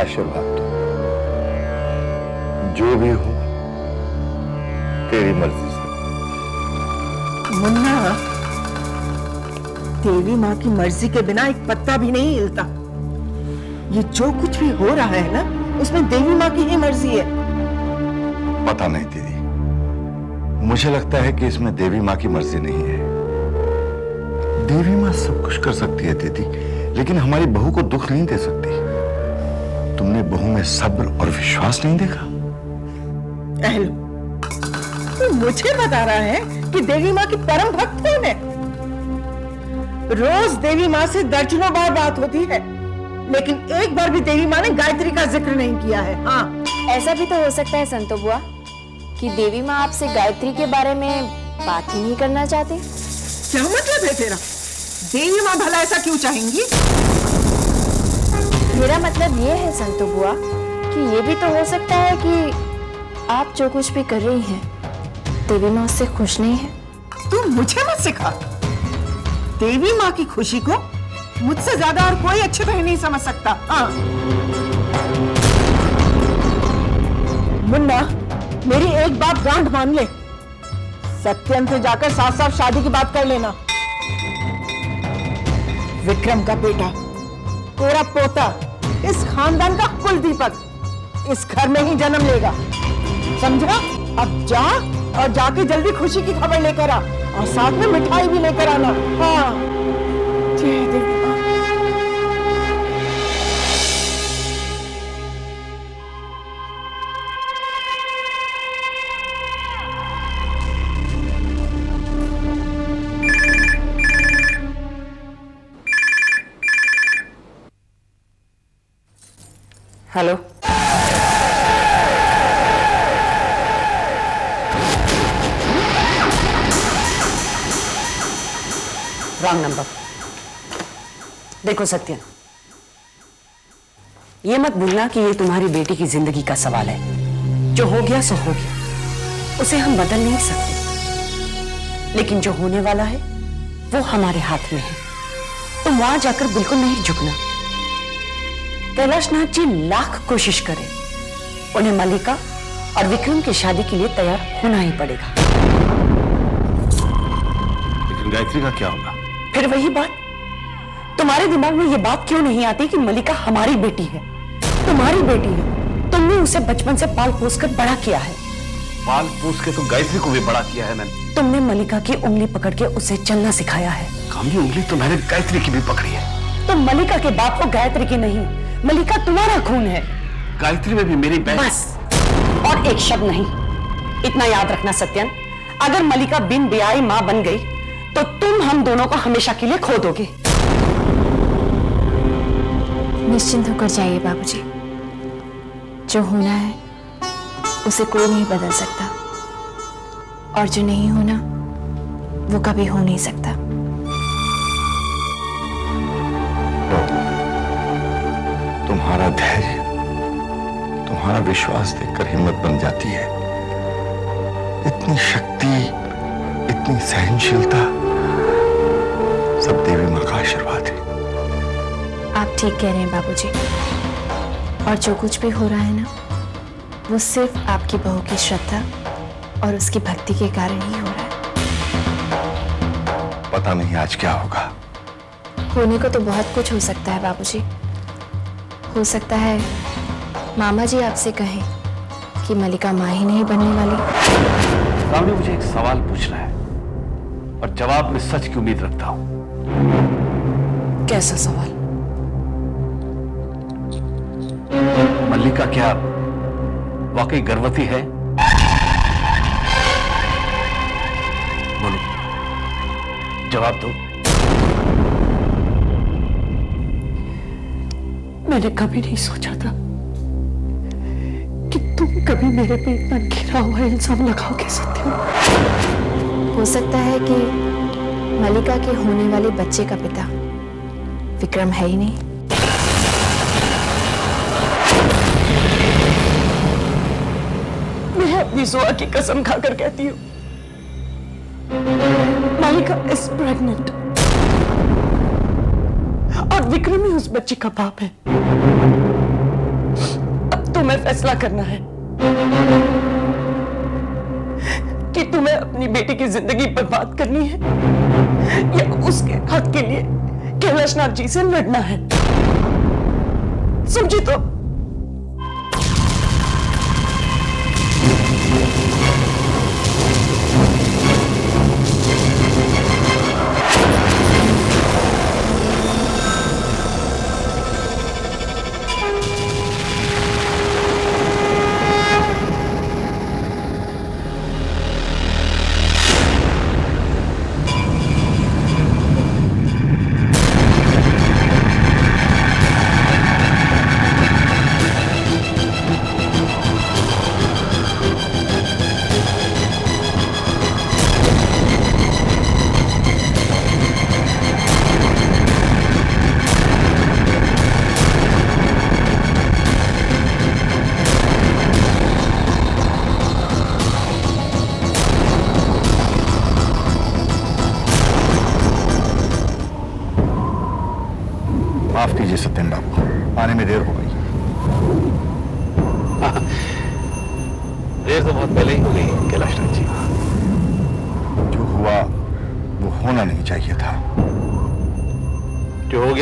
आशीर्वाद दो। जो भी हो तेरी मर्जी से। मुन्ना, देवी माँ की मर्जी के बिना एक पत्ता भी नहीं हिलता। ये जो कुछ भी हो रहा है ना, उसमें देवी माँ की ही मर्जी है। पता नहीं दीदी, मुझे लगता है कि इसमें देवी माँ की मर्जी नहीं है। देवी माँ सब कुछ कर सकती है दीदी, लेकिन हमारी बहू को दुख नहीं दे सकती। तुमने बहू में सब्र और विश्वास नहीं देखा? एहलो, तू मुझे बता रहा है कि देवी माँ की परम भक्त कौन है? रोज देवी माँ से दर्जनों बार बात होती है, लेकिन एक बार भी देवी माँ ने गायत्री का जिक्र नहीं किया है। हाँ, ऐसा भी तो हो सकता है संतो बुआ कि देवी माँ आपसे गायत्री के बारे में बात ही नहीं करना चाहती। क्या मतलब है तेरा? देवी माँ भला ऐसा क्यों चाहेंगी? मेरा मतलब ये है संतो बुआ कि ये भी तो हो सकता है कि आप जो कुछ भी कर रही हैं, देवी माँ उससे खुश नहीं है। तू मुझे मत सिखा। देवी माँ की खुशी को मुझसे ज्यादा और कोई अच्छी तरह नहीं समझ सकता। हाँ मुन्ना, मेरी एक बात गांठ मान ले, सत्यन से जाकर साफ साफ शादी की बात कर लेना। विक्रम का बेटा, तेरा पोता, इस खानदान का कुल दीपक इस घर में ही जन्म लेगा, समझा? अब जा और जाके जल्दी खुशी की खबर लेकर आ और साथ में मिठाई भी लेकर आना। हाँ जय देवी। Hello, wrong number. देखो सत्यन, ये मत भूलना कि ये तुम्हारी बेटी की जिंदगी का सवाल है। जो हो गया सो हो गया, उसे हम बदल नहीं सकते, लेकिन जो होने वाला है वो हमारे हाथ में है। तुम वहां जाकर बिल्कुल नहीं झुकना। कैलाश नाथ जी लाख कोशिश करें, उन्हें मलिका और विक्रम की शादी के लिए तैयार होना ही पड़ेगा। लेकिन गायत्री का क्या होगा? फिर वही बात, तुम्हारे दिमाग में ये बात क्यों नहीं आती कि मलिका हमारी बेटी है, तुम्हारी बेटी है। तुमने उसे बचपन से पाल पोस कर बड़ा किया है। पाल पोस के तो गायत्री को भी बड़ा किया है मैंने। तुमने मलिका की उंगली पकड़ के उसे चलना सिखाया है। कामनी, उंगली तो मैंने गायत्री की भी पकड़ी है। तुम मलिका के बाप को गायत्री की नहीं, मलिका तुम्हारा खून है। गायत्री में भी मेरी बहन। बस, और एक शब्द नहीं। इतना याद रखना सत्यन, अगर मलिका बिन ब्याही मां बन गई तो तुम हम दोनों को हमेशा के लिए खो दोगे। निश्चिंत होकर जाइए बाबूजी, जो होना है उसे कोई नहीं बदल सकता, और जो नहीं होना वो कभी हो नहीं सकता। तुम्हारा धैर्य, तुम्हारा विश्वास देखकर हिम्मत बन जाती है। इतनी शक्ति, इतनी सहनशीलता, सब देवी मां का आशीर्वाद है। आप ठीक कह रहे हैं बाबूजी, और जो कुछ भी हो रहा है ना, वो सिर्फ आपकी बहू की श्रद्धा और उसकी भक्ति के कारण ही हो रहा है। पता नहीं आज क्या होगा। होने को तो बहुत कुछ हो सकता है बाबूजी। हो सकता है मामा जी आपसे कहें कि मलिका मां ही नहीं बनने वाली। कामनी, मुझे एक सवाल पूछना है और जवाब में सच की उम्मीद रखता हूं। कैसा सवाल? मल्लिका क्या वाकई गर्भवती है? बोलो, जवाब दो। मैंने कभी नहीं सोचा था कि तुम कभी मेरे पे इतना घिरा हुआ इल्जाम लगाओगे सत्यम। हो सकता है कि मलिका के होने वाले बच्चे का पिता विक्रम है ही नहीं। मैं अपनी सुआ की कसम खाकर कहती हूँ, मलिका इज प्रेग्नेंट और विक्रम ही उस बच्चे का बाप है। अब तुम्हें फैसला करना है कि तुम्हें अपनी बेटी की जिंदगी बर्बाद करनी है या उसके हक के लिए कैलाश नाथ जी से लड़ना है। समझी तो?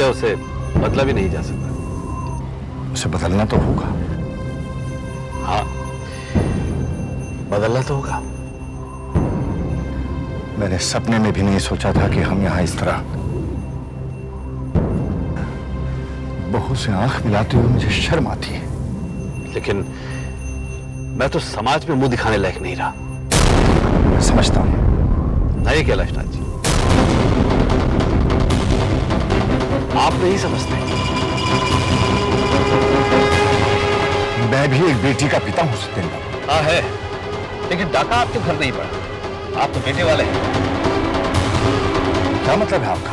है उसे बदला भी नहीं जा सकता। उसे बदलना तो होगा। हाँ, बदलना तो होगा। मैंने सपने में भी नहीं सोचा था कि हम यहां इस तरह बहू से आंख मिलाते हुए मुझे शर्म आती है। लेकिन मैं तो समाज में मुंह दिखाने लायक नहीं रहा। मैं समझता हूं। नहीं कैलाशनाथ जी, आप नहीं समझते। मैं भी एक बेटी का पिता हूं सत्येंद्र। हाँ है, लेकिन डाका आपके घर नहीं पड़ा। आप तो बेटे वाले हैं। क्या मतलब है आपका?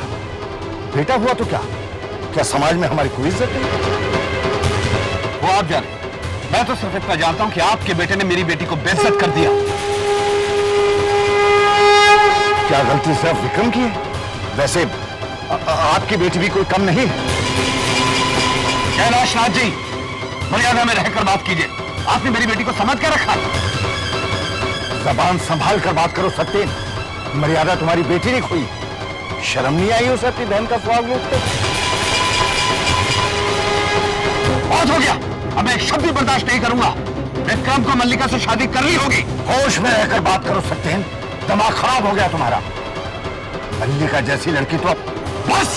बेटा हुआ तो क्या समाज में हमारी कोई इज्जत नहीं? वो आप जाने, मैं तो सिर्फ इतना जानता हूं कि आपके बेटे ने मेरी बेटी को बेइज्जत कर दिया। क्या गलती सिर्फ विक्रम की है? वैसे आपकी बेटी भी कोई कम नहीं है। कैलाशनाथ जी, मर्यादा में रहकर बात कीजिए। आपने मेरी बेटी को समझ कर रखा। जबान संभाल कर बात करो सत्येन। मर्यादा तुम्हारी बेटी ने खोई। शर्म नहीं आई उसे अपनी बहन का सुहाग लूटते? बहुत हो गया, अब मैं एक शब्द भी बर्दाश्त नहीं करूंगा। विक्रम को मल्लिका से शादी करनी होगी। होश में रहकर बात करो सत्येन। दिमाग खराब हो गया तुम्हारा। मल्लिका जैसी लड़की तो बस।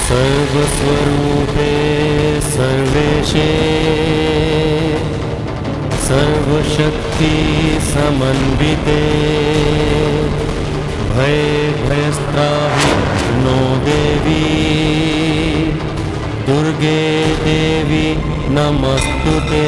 सर्वस्वरूपे सर्वेशे सर्वशक्ति समन्विते भयस्त्राहि नो देवी दुर्गे देवी नमस्तुते।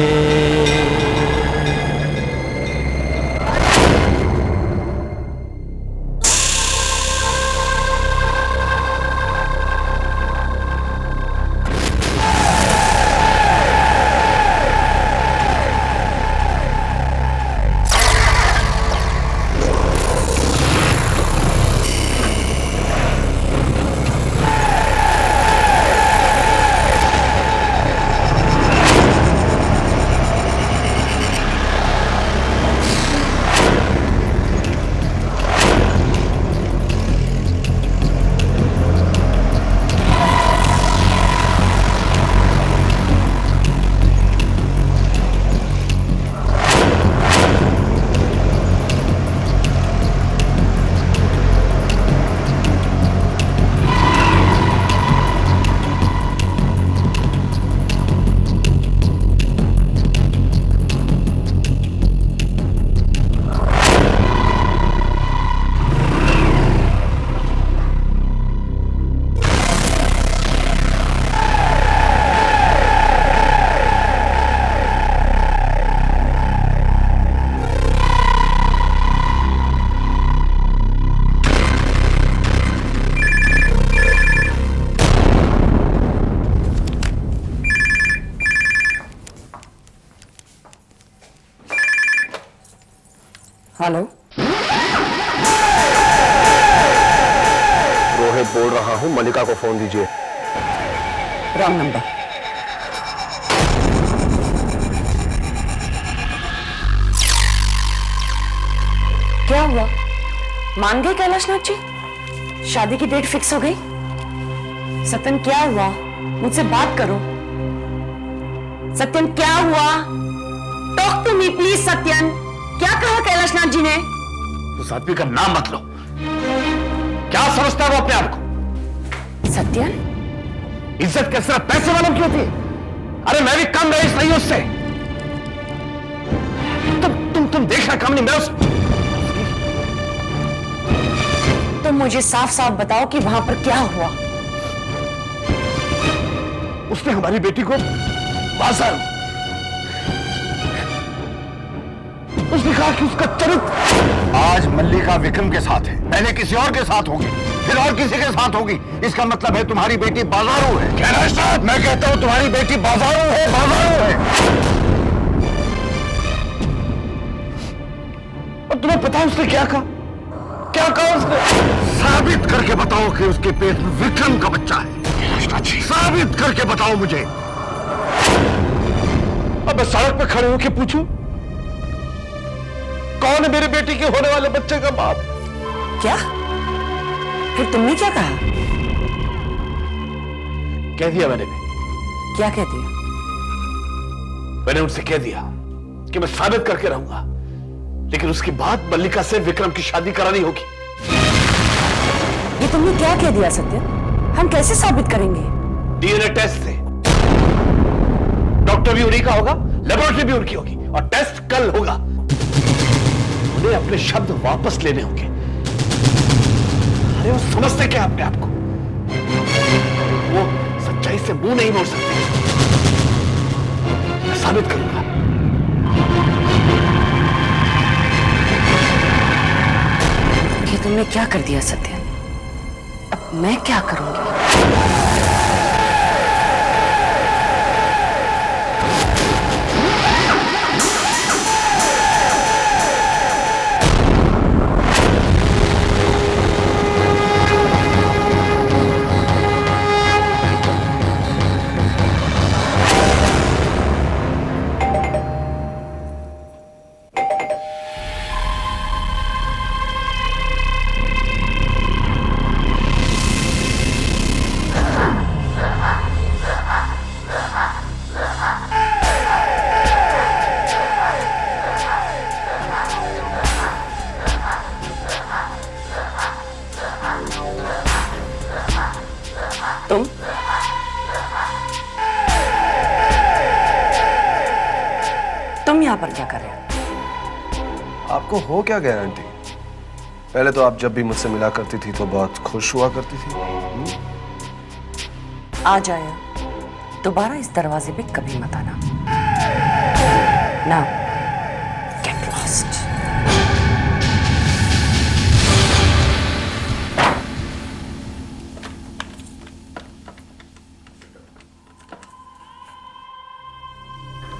हेलो, रोहित बोल रहा हूं, मल्लिका को फोन दीजिए। Wrong number. क्या हुआ? मान गए कैलाशनाथ जी? शादी की डेट फिक्स हो गई? सत्यन क्या हुआ? मुझसे बात करो। सत्यन क्या हुआ? Talk to me please. Satyan, क्या कहा कैलाशनाथ जी ने? उस आदमी का नाम मत लो। क्या समझता है वो अपने आप को? सत्यन, इज्जत क्या सिर्फ पैसे वालों की होती है? अरे मैं भी कम रईस नहीं उससे। तुम देखना कम नहीं मैं उस। तुम मुझे साफ साफ बताओ कि वहां पर क्या हुआ। उसने हमारी बेटी को बाजार उसने कहा कि उसका चरित्र। आज मल्लिका विक्रम के साथ है, पहले किसी और के साथ होगी, फिर और किसी के साथ होगी। इसका मतलब है तुम्हारी बेटी बाजारू है। क्या राष्ट्र? मैं कहता हूं तुम्हारी बेटी बाजारू है, बाजारू है। और तुम्हें पता है उसने क्या कहा? क्या कहा उसने? साबित करके बताओ कि उसके पेट में विक्रम का बच्चा है। साबित करके बताओ मुझे। अब मैं सड़क पे खड़े होकर पूछूं कौन है मेरे बेटी के होने वाले बच्चे का बाप? क्या? फिर तुमने क्या कहा? कह दिया मैंने भी। क्या कह दिया? मैंने उनसे कह दिया कि मैं साबित करके रहूंगा, लेकिन उसके बाद मल्लिका से विक्रम की शादी करानी होगी। ये तुमने क्या कह दिया सत्य? हम कैसे साबित करेंगे? डीएनए टेस्ट से। डॉक्टर भी उन्हीं का होगा, लेबोरेटरी भी उनकी होगी, और टेस्ट कल होगा। उन्हें अपने शब्द वापस लेने होंगे। अरे वो समझते क्या अपने आप को? वो सच्चाई से मुंह नहीं मोड़ सकते। मैं साबित करूंगा। ये तुमने क्या कर दिया सत्य? अब मैं क्या करूंगी? तुम यहां पर क्या कर रहे हो? आपको हो क्या गारंटी? पहले तो आप जब भी मुझसे मिला करती थी तो बहुत खुश हुआ करती थी। आज आया, दोबारा इस दरवाजे पे कभी मत आना। ना, गेट लॉस्ट।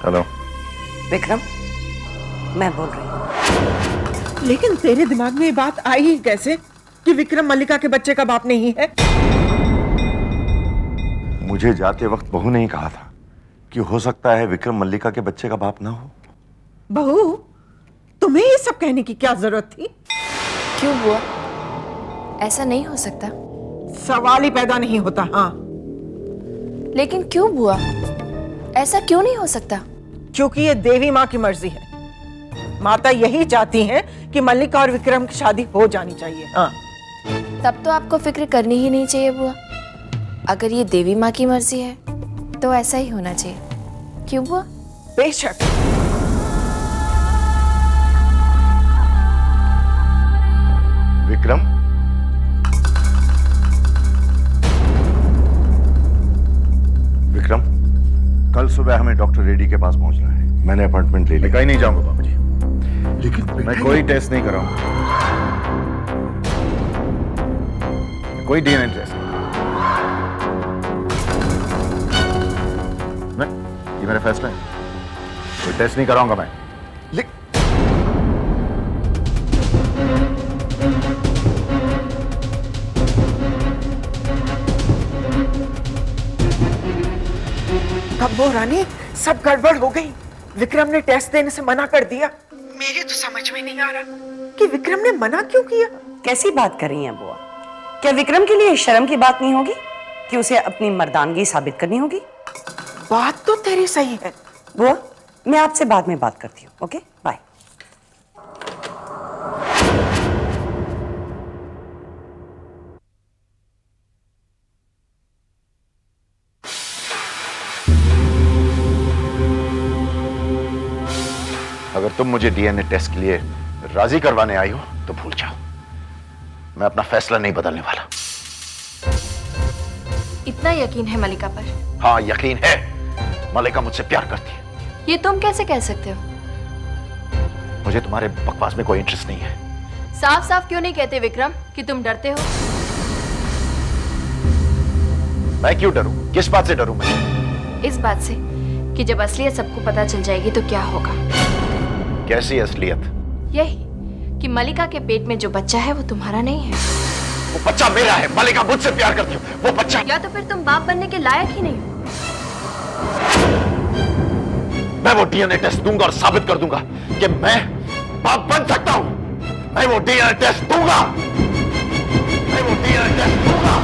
हेलो विक्रम, मैं बोल रही हूँ। लेकिन तेरे दिमाग में ये बात आई ही कैसे कि विक्रम मल्लिका के बच्चे का बाप नहीं है? मुझे जाते वक्त बहू ने ही कहा था कि हो सकता है विक्रम मल्लिका के बच्चे का बाप ना हो। बहू, तुम्हें ये सब कहने की क्या जरूरत थी? क्यों बुआ? ऐसा नहीं हो सकता। सवाल ही पैदा नहीं होता। हाँ, लेकिन क्यों बुआ? ऐसा क्यों नहीं हो सकता? क्योंकि ये देवी माँ की मर्जी है। माता यही चाहती हैं कि मल्लिका और विक्रम की शादी हो जानी चाहिए। हाँ, तब तो आपको फिक्र करनी ही नहीं चाहिए बुआ। अगर ये देवी माँ की मर्जी है तो ऐसा ही होना चाहिए। क्यों बुआ? बेशक। विक्रम, विक्रम, कल सुबह हमें डॉक्टर रेड्डी के पास पहुंचना है। मैंने अपॉइंटमेंट ले लिया। कहीं नहीं जाऊंगा बाबूजी। लेकिन मैं कोई टेस्ट नहीं कराऊंगा, कोई डीएनए टेस्ट नहीं। ये मेरा फैसला है, कोई टेस्ट नहीं कराऊंगा मैं। कब्बो रानी, सब गड़बड़ हो गई। विक्रम ने टेस्ट देने से मना कर दिया। मेरे तो समझ में नहीं आ रहा कि विक्रम ने मना क्यों किया। कैसी बात कर रही हैं बुआ? क्या विक्रम के लिए शर्म की बात नहीं होगी कि उसे अपनी मर्दानगी साबित करनी होगी? बात तो तेरी सही है बुआ। मैं आपसे बाद में बात करती हूँ। Okay, bye. अगर तुम मुझे डीएनए टेस्ट के लिए राजी करवाने आई हो तो भूल जाओ, मैं अपना फैसला नहीं बदलने वाला। इतना यकीन है मल्लिका पर? हाँ, यकीन है। मल्लिका मुझसे प्यार करती है। ये तुम कैसे कह सकते हो? मुझे तुम्हारे बकवास में कोई इंटरेस्ट नहीं है। साफ साफ क्यों नहीं कहते विक्रम कि तुम डरते हो? मैं क्यों डरूं? किस बात से डरूं मैं? इस बात से कि जब असलियत सबको पता चल जाएगी तो क्या होगा। कैसी असलियत? यही कि मलिका के पेट में जो बच्चा है वो तुम्हारा नहीं है। वो बच्चा मेरा है। मलिका मुझसे प्यार करती हो, वो बच्चा। या तो फिर तुम बाप बनने के लायक ही नहीं हो। मैं वो डीएनए टेस्ट दूंगा और साबित कर दूंगा कि मैं बाप बन सकता हूं। मैं वो डीएनए टेस्ट दूंगा। मैं वो डीएनए टेस्ट दूंगा।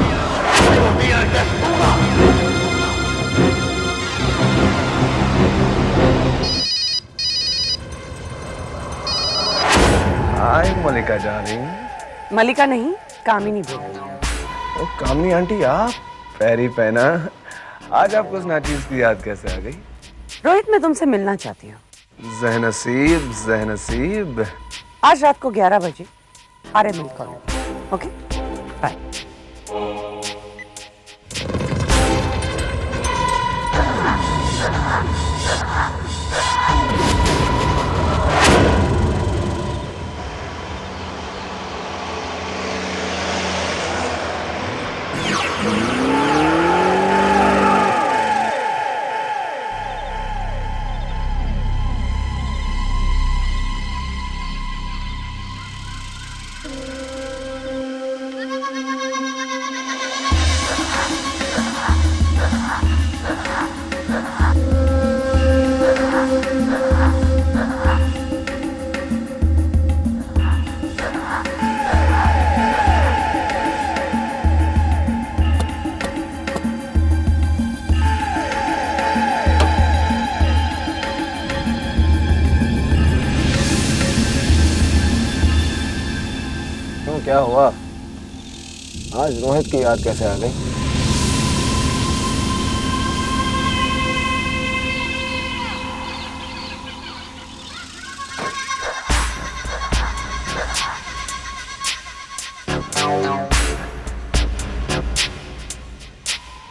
मैं वो डीएनए टेस्ट दूंगा। हाय मलिका डार्लिंग। मलिका नहीं, कामिनी बोल रही हूं। ओ कामिनी आंटी, आप पैरी पहना। आज आपको उस नाचीज की याद कैसे आ गई? रोहित, मैं तुमसे मिलना चाहती हूँ। जहनसीब जहनसीब। आज रात को 11 बजे Arya Mill Colony. Okay, bye. क्या हुआ? आज रोहित की याद कैसे आ गई?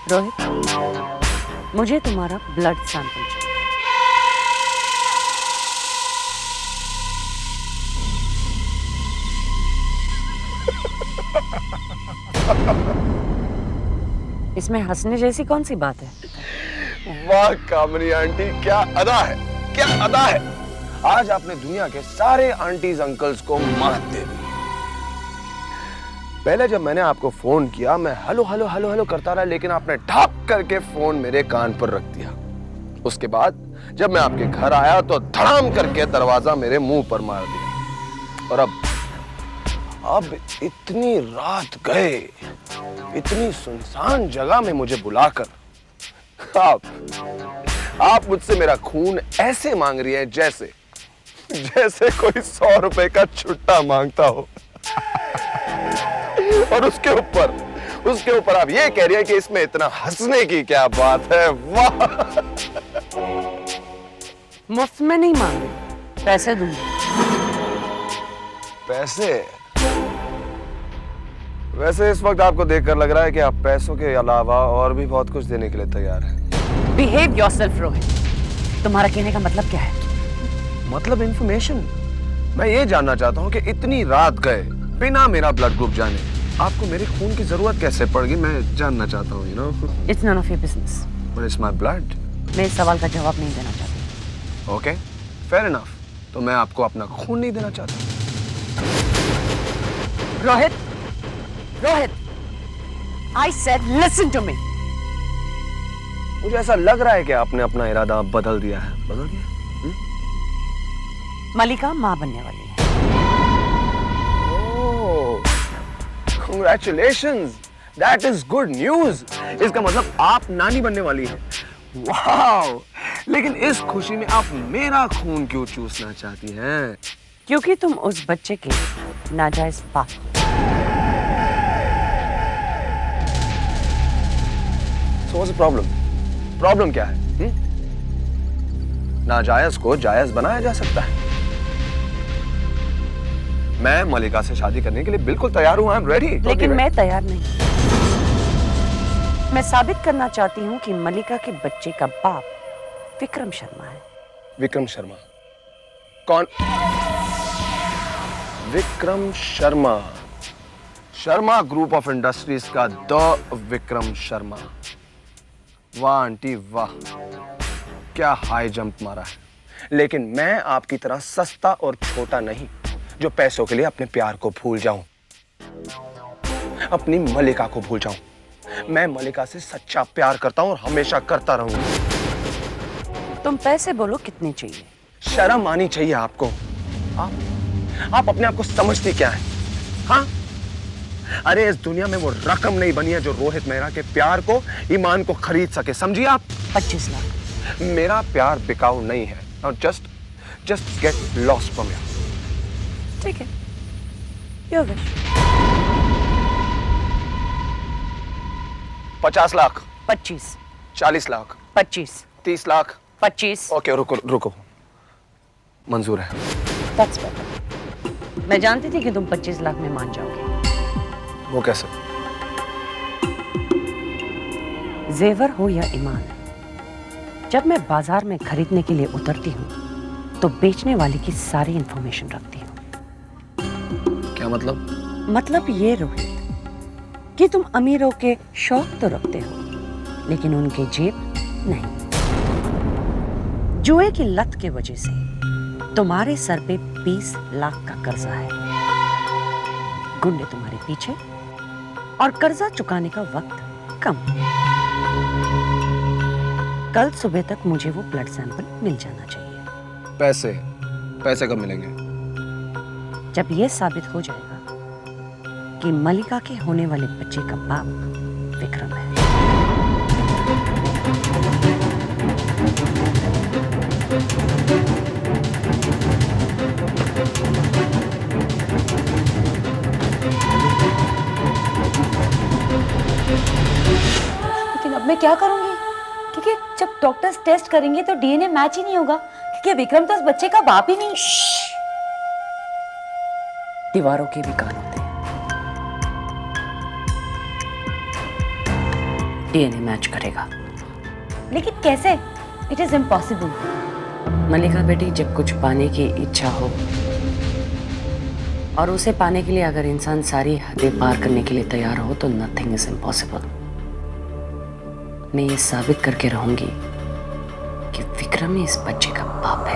रोहित, मुझे तुम्हारा ब्लड सैंपल चाहिए। इसमें हंसने जैसी कौन सी बात है? वाह कामिनी आंटी, क्या अदा है, क्या अदा है। आज आपने दुनिया के सारे आंटीज अंकल्स को मात दे दी। पहले जब मैंने आपको फोन किया, मैं हेलो हेलो हेलो हेलो करता रहा, लेकिन आपने ठाप करके फोन मेरे कान पर रख दिया। उसके बाद जब मैं आपके घर आया तो धड़ाम करके दरवाजा मेरे मुंह पर मार दिया। और अब इतनी रात गए, इतनी सुनसान जगह में मुझे बुलाकर आप मुझसे मेरा खून ऐसे मांग रही है जैसे कोई 100 रुपए का छुट्टा मांगता हो। और उसके ऊपर आप ये कह रही है कि इसमें इतना हंसने की क्या बात है। वाह! मुफ्त में नहीं मांग रही, पैसे दूंगी। पैसे? वैसे इस वक्त आपको देखकर लग रहा है कि आप पैसों के अलावा और भी बहुत कुछ देने के लिए तैयार हैं। Behave yourself Rohit. तुम्हारा कहने का मतलब क्या है? मतलब इंफॉर्मेशन। मैं ये जानना चाहता हूँ कि इतनी रात गए बिना मेरा ब्लड ग्रुप जाने आपको मेरे खून की जरूरत कैसे पड़ गई, मैं जानना चाहता हूँ। You know, it's none of your business. But it's my blood. मैं इस सवाल का जवाब नहीं देना चाहती। Okay, fair enough. तो मैं आपको अपना खून नहीं देना चाहता। Rohit, Rohit, I said listen to me. मुझे ऐसा लग रहा है कि आपने अपना इरादा बदल दिया है। बदल दिया? मलिका माँ बनने वाली है। Congratulations, that is good news. इसका मतलब आप नानी बनने वाली हैं। वाओ! लेकिन इस खुशी में आप मेरा खून क्यों चूसना चाहती हैं? क्योंकि तुम उस बच्चे के नाजायज बाप। So what's the problem? Problem क्या है? नाजायज को जायज बनाया जा सकता है। मैं मलिका से शादी करने के लिए बिल्कुल तैयार हूं। I am ready. लेकिन मैं तैयार नहीं। मैं साबित करना चाहती हूँ कि मलिका के बच्चे का बाप विक्रम शर्मा है। विक्रम शर्मा? कौन? Vikram Sharma, Sharma group of industries का द विक्रम शर्मा। वाह आंटी वाह, क्या हाई जंप मारा है। लेकिन मैं आपकी तरह सस्ता और छोटा नहीं, जो पैसों के लिए अपने प्यार को भूल जाऊं, अपनी मलिका को भूल जाऊं। मैं मलिका से सच्चा प्यार करता हूं और हमेशा करता रहूंगा। तुम पैसे बोलो कितने चाहिए? शर्म आनी चाहिए आपको। आप अपने आप को समझती क्या है? हाँ, अरे इस दुनिया में वो रकम नहीं बनी है जो रोहित मेहरा के प्यार को, ईमान को खरीद सके। समझिए आप? 25 लाख। मेरा प्यार बिकाऊ नहीं है। Now just get lost from here. ठीक है, your wish। 50 lakh. 25। 40 lakh. 25। 30 lakh. 25। Okay, रुको, मंजूर है। That's better। मैं जानती थी कि तुम 25 लाख में मान जाओगे। वो कैसे? जेवर हो या ईमान, जब मैं बाजार में खरीदने के लिए उतरती हूँ तो बेचने वाले की सारी इंफॉर्मेशन रखती हूँ। क्या मतलब? मतलब ये रोहित कि तुम अमीरों के शौक तो रखते हो, लेकिन उनके जेब नहीं। जुए की लत के वजह से तुम्हारे सर पे 20 लाख का कर्जा है। गुंडे तुम्हारे पीछे और कर्जा चुकाने का वक्त कम। कल सुबह तक मुझे वो ब्लड सैंपल मिल जाना चाहिए। पैसे कब मिलेंगे? जब ये साबित हो जाएगा कि मलिका के होने वाले बच्चे का बाप विक्रम है। लेकिन अब मैं क्या करूंगी? क्योंकि जब डॉक्टर्स टेस्ट करेंगे तो डीएनए मैच ही नहीं होगा, क्योंकि विक्रम तो उस बच्चे का बाप ही नहीं। दीवारों के भी कान होते हैं। डीएनए मैच करेगा। लेकिन कैसे? It is impossible. मलिका बेटी, जब कुछ पाने की इच्छा हो और उसे पाने के लिए अगर इंसान सारी हदें पार करने के लिए तैयार हो तो नथिंग इज इम्पॉसिबल। मैं ये साबित करके रहूंगी कि विक्रम ही इस बच्चे का बाप है।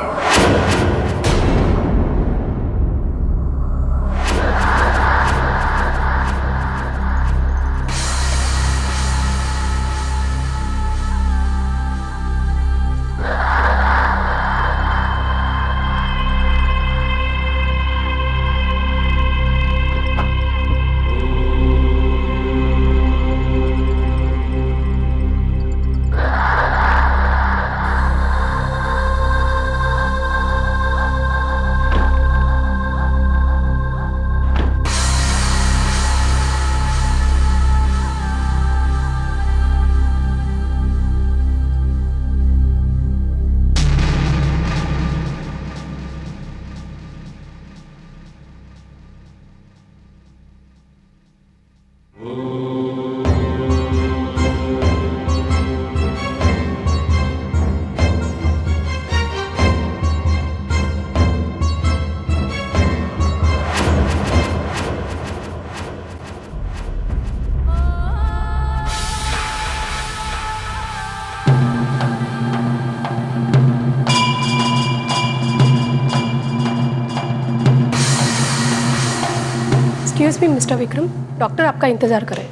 Excuse me mister Vikram, doctor आपका इंतजार करें।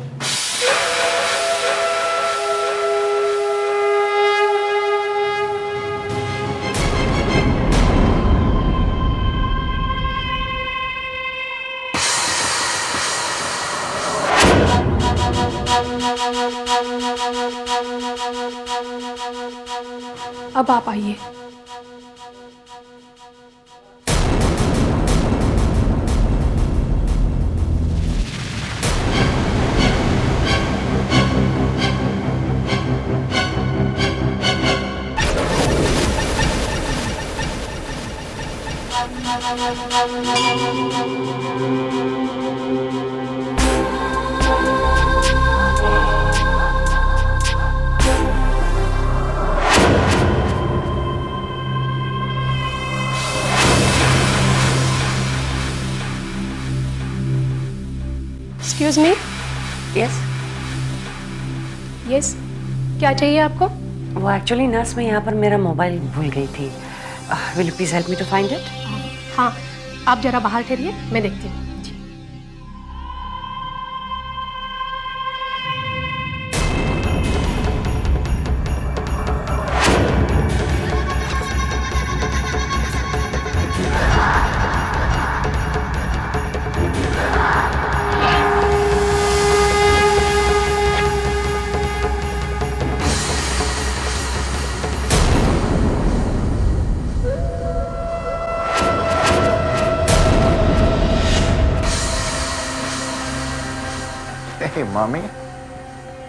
अब आप आइए। Excuse me. यस यस, क्या चाहिए आपको? वो एक्चुअली नर्स, मैं यहाँ पर मेरा मोबाइल भूल गई थी। Will you please help me to find it? हाँ, आप जरा बाहर ठहरिए, मैं देखती हूँ। हे मामी,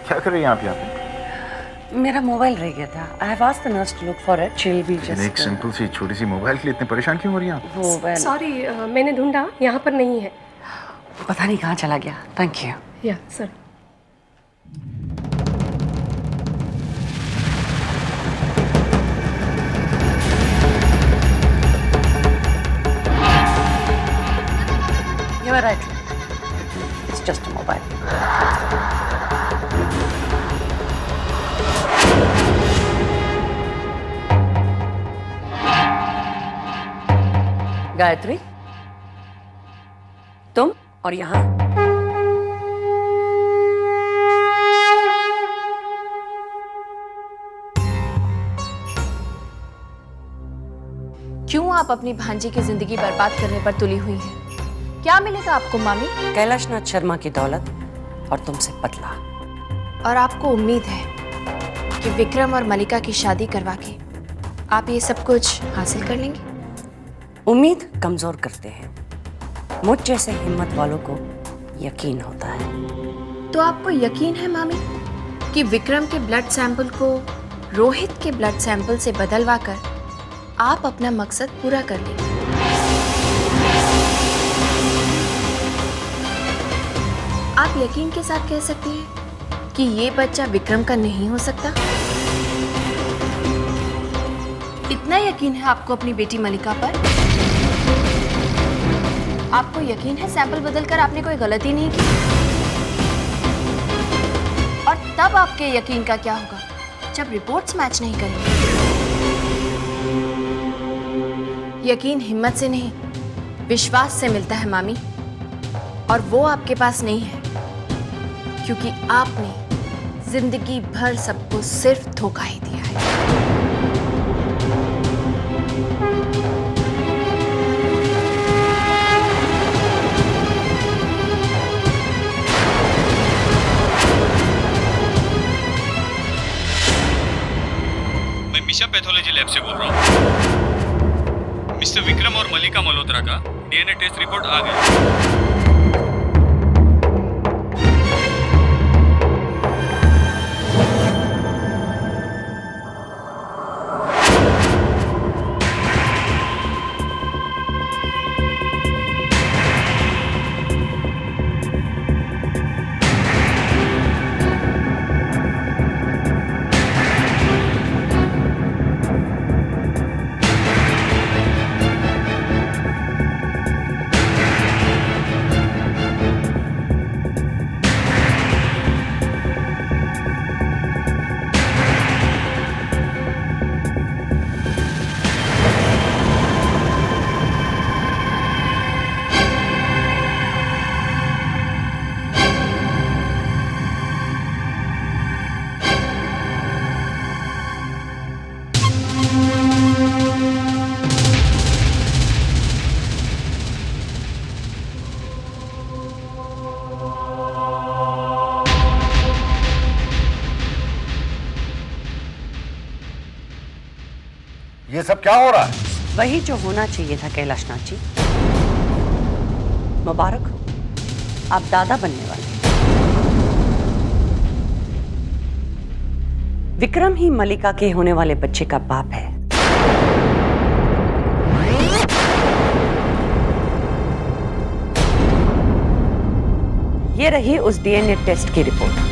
क्या कर रही हैं आप यहाँ पे? मेरा मोबाइल रह गया था। I have asked the nurse to look for it. She will be just एक सिंपल सी छोटी सी मोबाइल के लिए इतने परेशान क्यों हो रही हैं आप? वो सॉरी, मैंने ढूंढा, यहाँ पर नहीं है। पता नहीं कहाँ चला गया। Thank you. Yeah sir. You are right. It's just a mobile. Gayatri, तुम और यहाँ क्यों आप अपनी भांजी की जिंदगी बर्बाद करने पर तुली हुई हैं? क्या मिलेगा आपको मामी? कैलाशनाथ शर्मा की दौलत और तुमसे बदला। और आपको उम्मीद है कि विक्रम और मलिका की शादी करवा के आप ये सब कुछ हासिल कर लेंगे? उम्मीद कमजोर करते हैं, मुझ जैसे हिम्मत वालों को यकीन होता है। तो आपको यकीन है मामी कि विक्रम के ब्लड सैंपल को रोहित के ब्लड सैंपल से बदलवा कर आप अपना मकसद पूरा कर लेंगे? आप यकीन के साथ कह सकती हैं कि ये बच्चा विक्रम का नहीं हो सकता? इतना यकीन है आपको अपनी बेटी मलिका पर? आपको यकीन है सैंपल बदलकर आपने कोई गलती नहीं की? और तब आपके यकीन का क्या होगा जब रिपोर्ट्स मैच नहीं करेंगे? यकीन हिम्मत से नहीं, विश्वास से मिलता है मामी, और वो आपके पास नहीं है क्योंकि आपने जिंदगी भर सबको सिर्फ धोखा ही दिया है। मैं मिशा पैथोलॉजी लैब से बोल रहा हूँ। मिस्टर विक्रम और मलिका मल्होत्रा का डीएनए टेस्ट रिपोर्ट आ गया। ये सब क्या हो रहा है? वही जो होना चाहिए था कैलाशनाथ जी। मुबारक हो, आप दादा बनने वाले हैं। विक्रम ही मलिका के होने वाले बच्चे का बाप है। ये रही उस डीएनए टेस्ट की रिपोर्ट।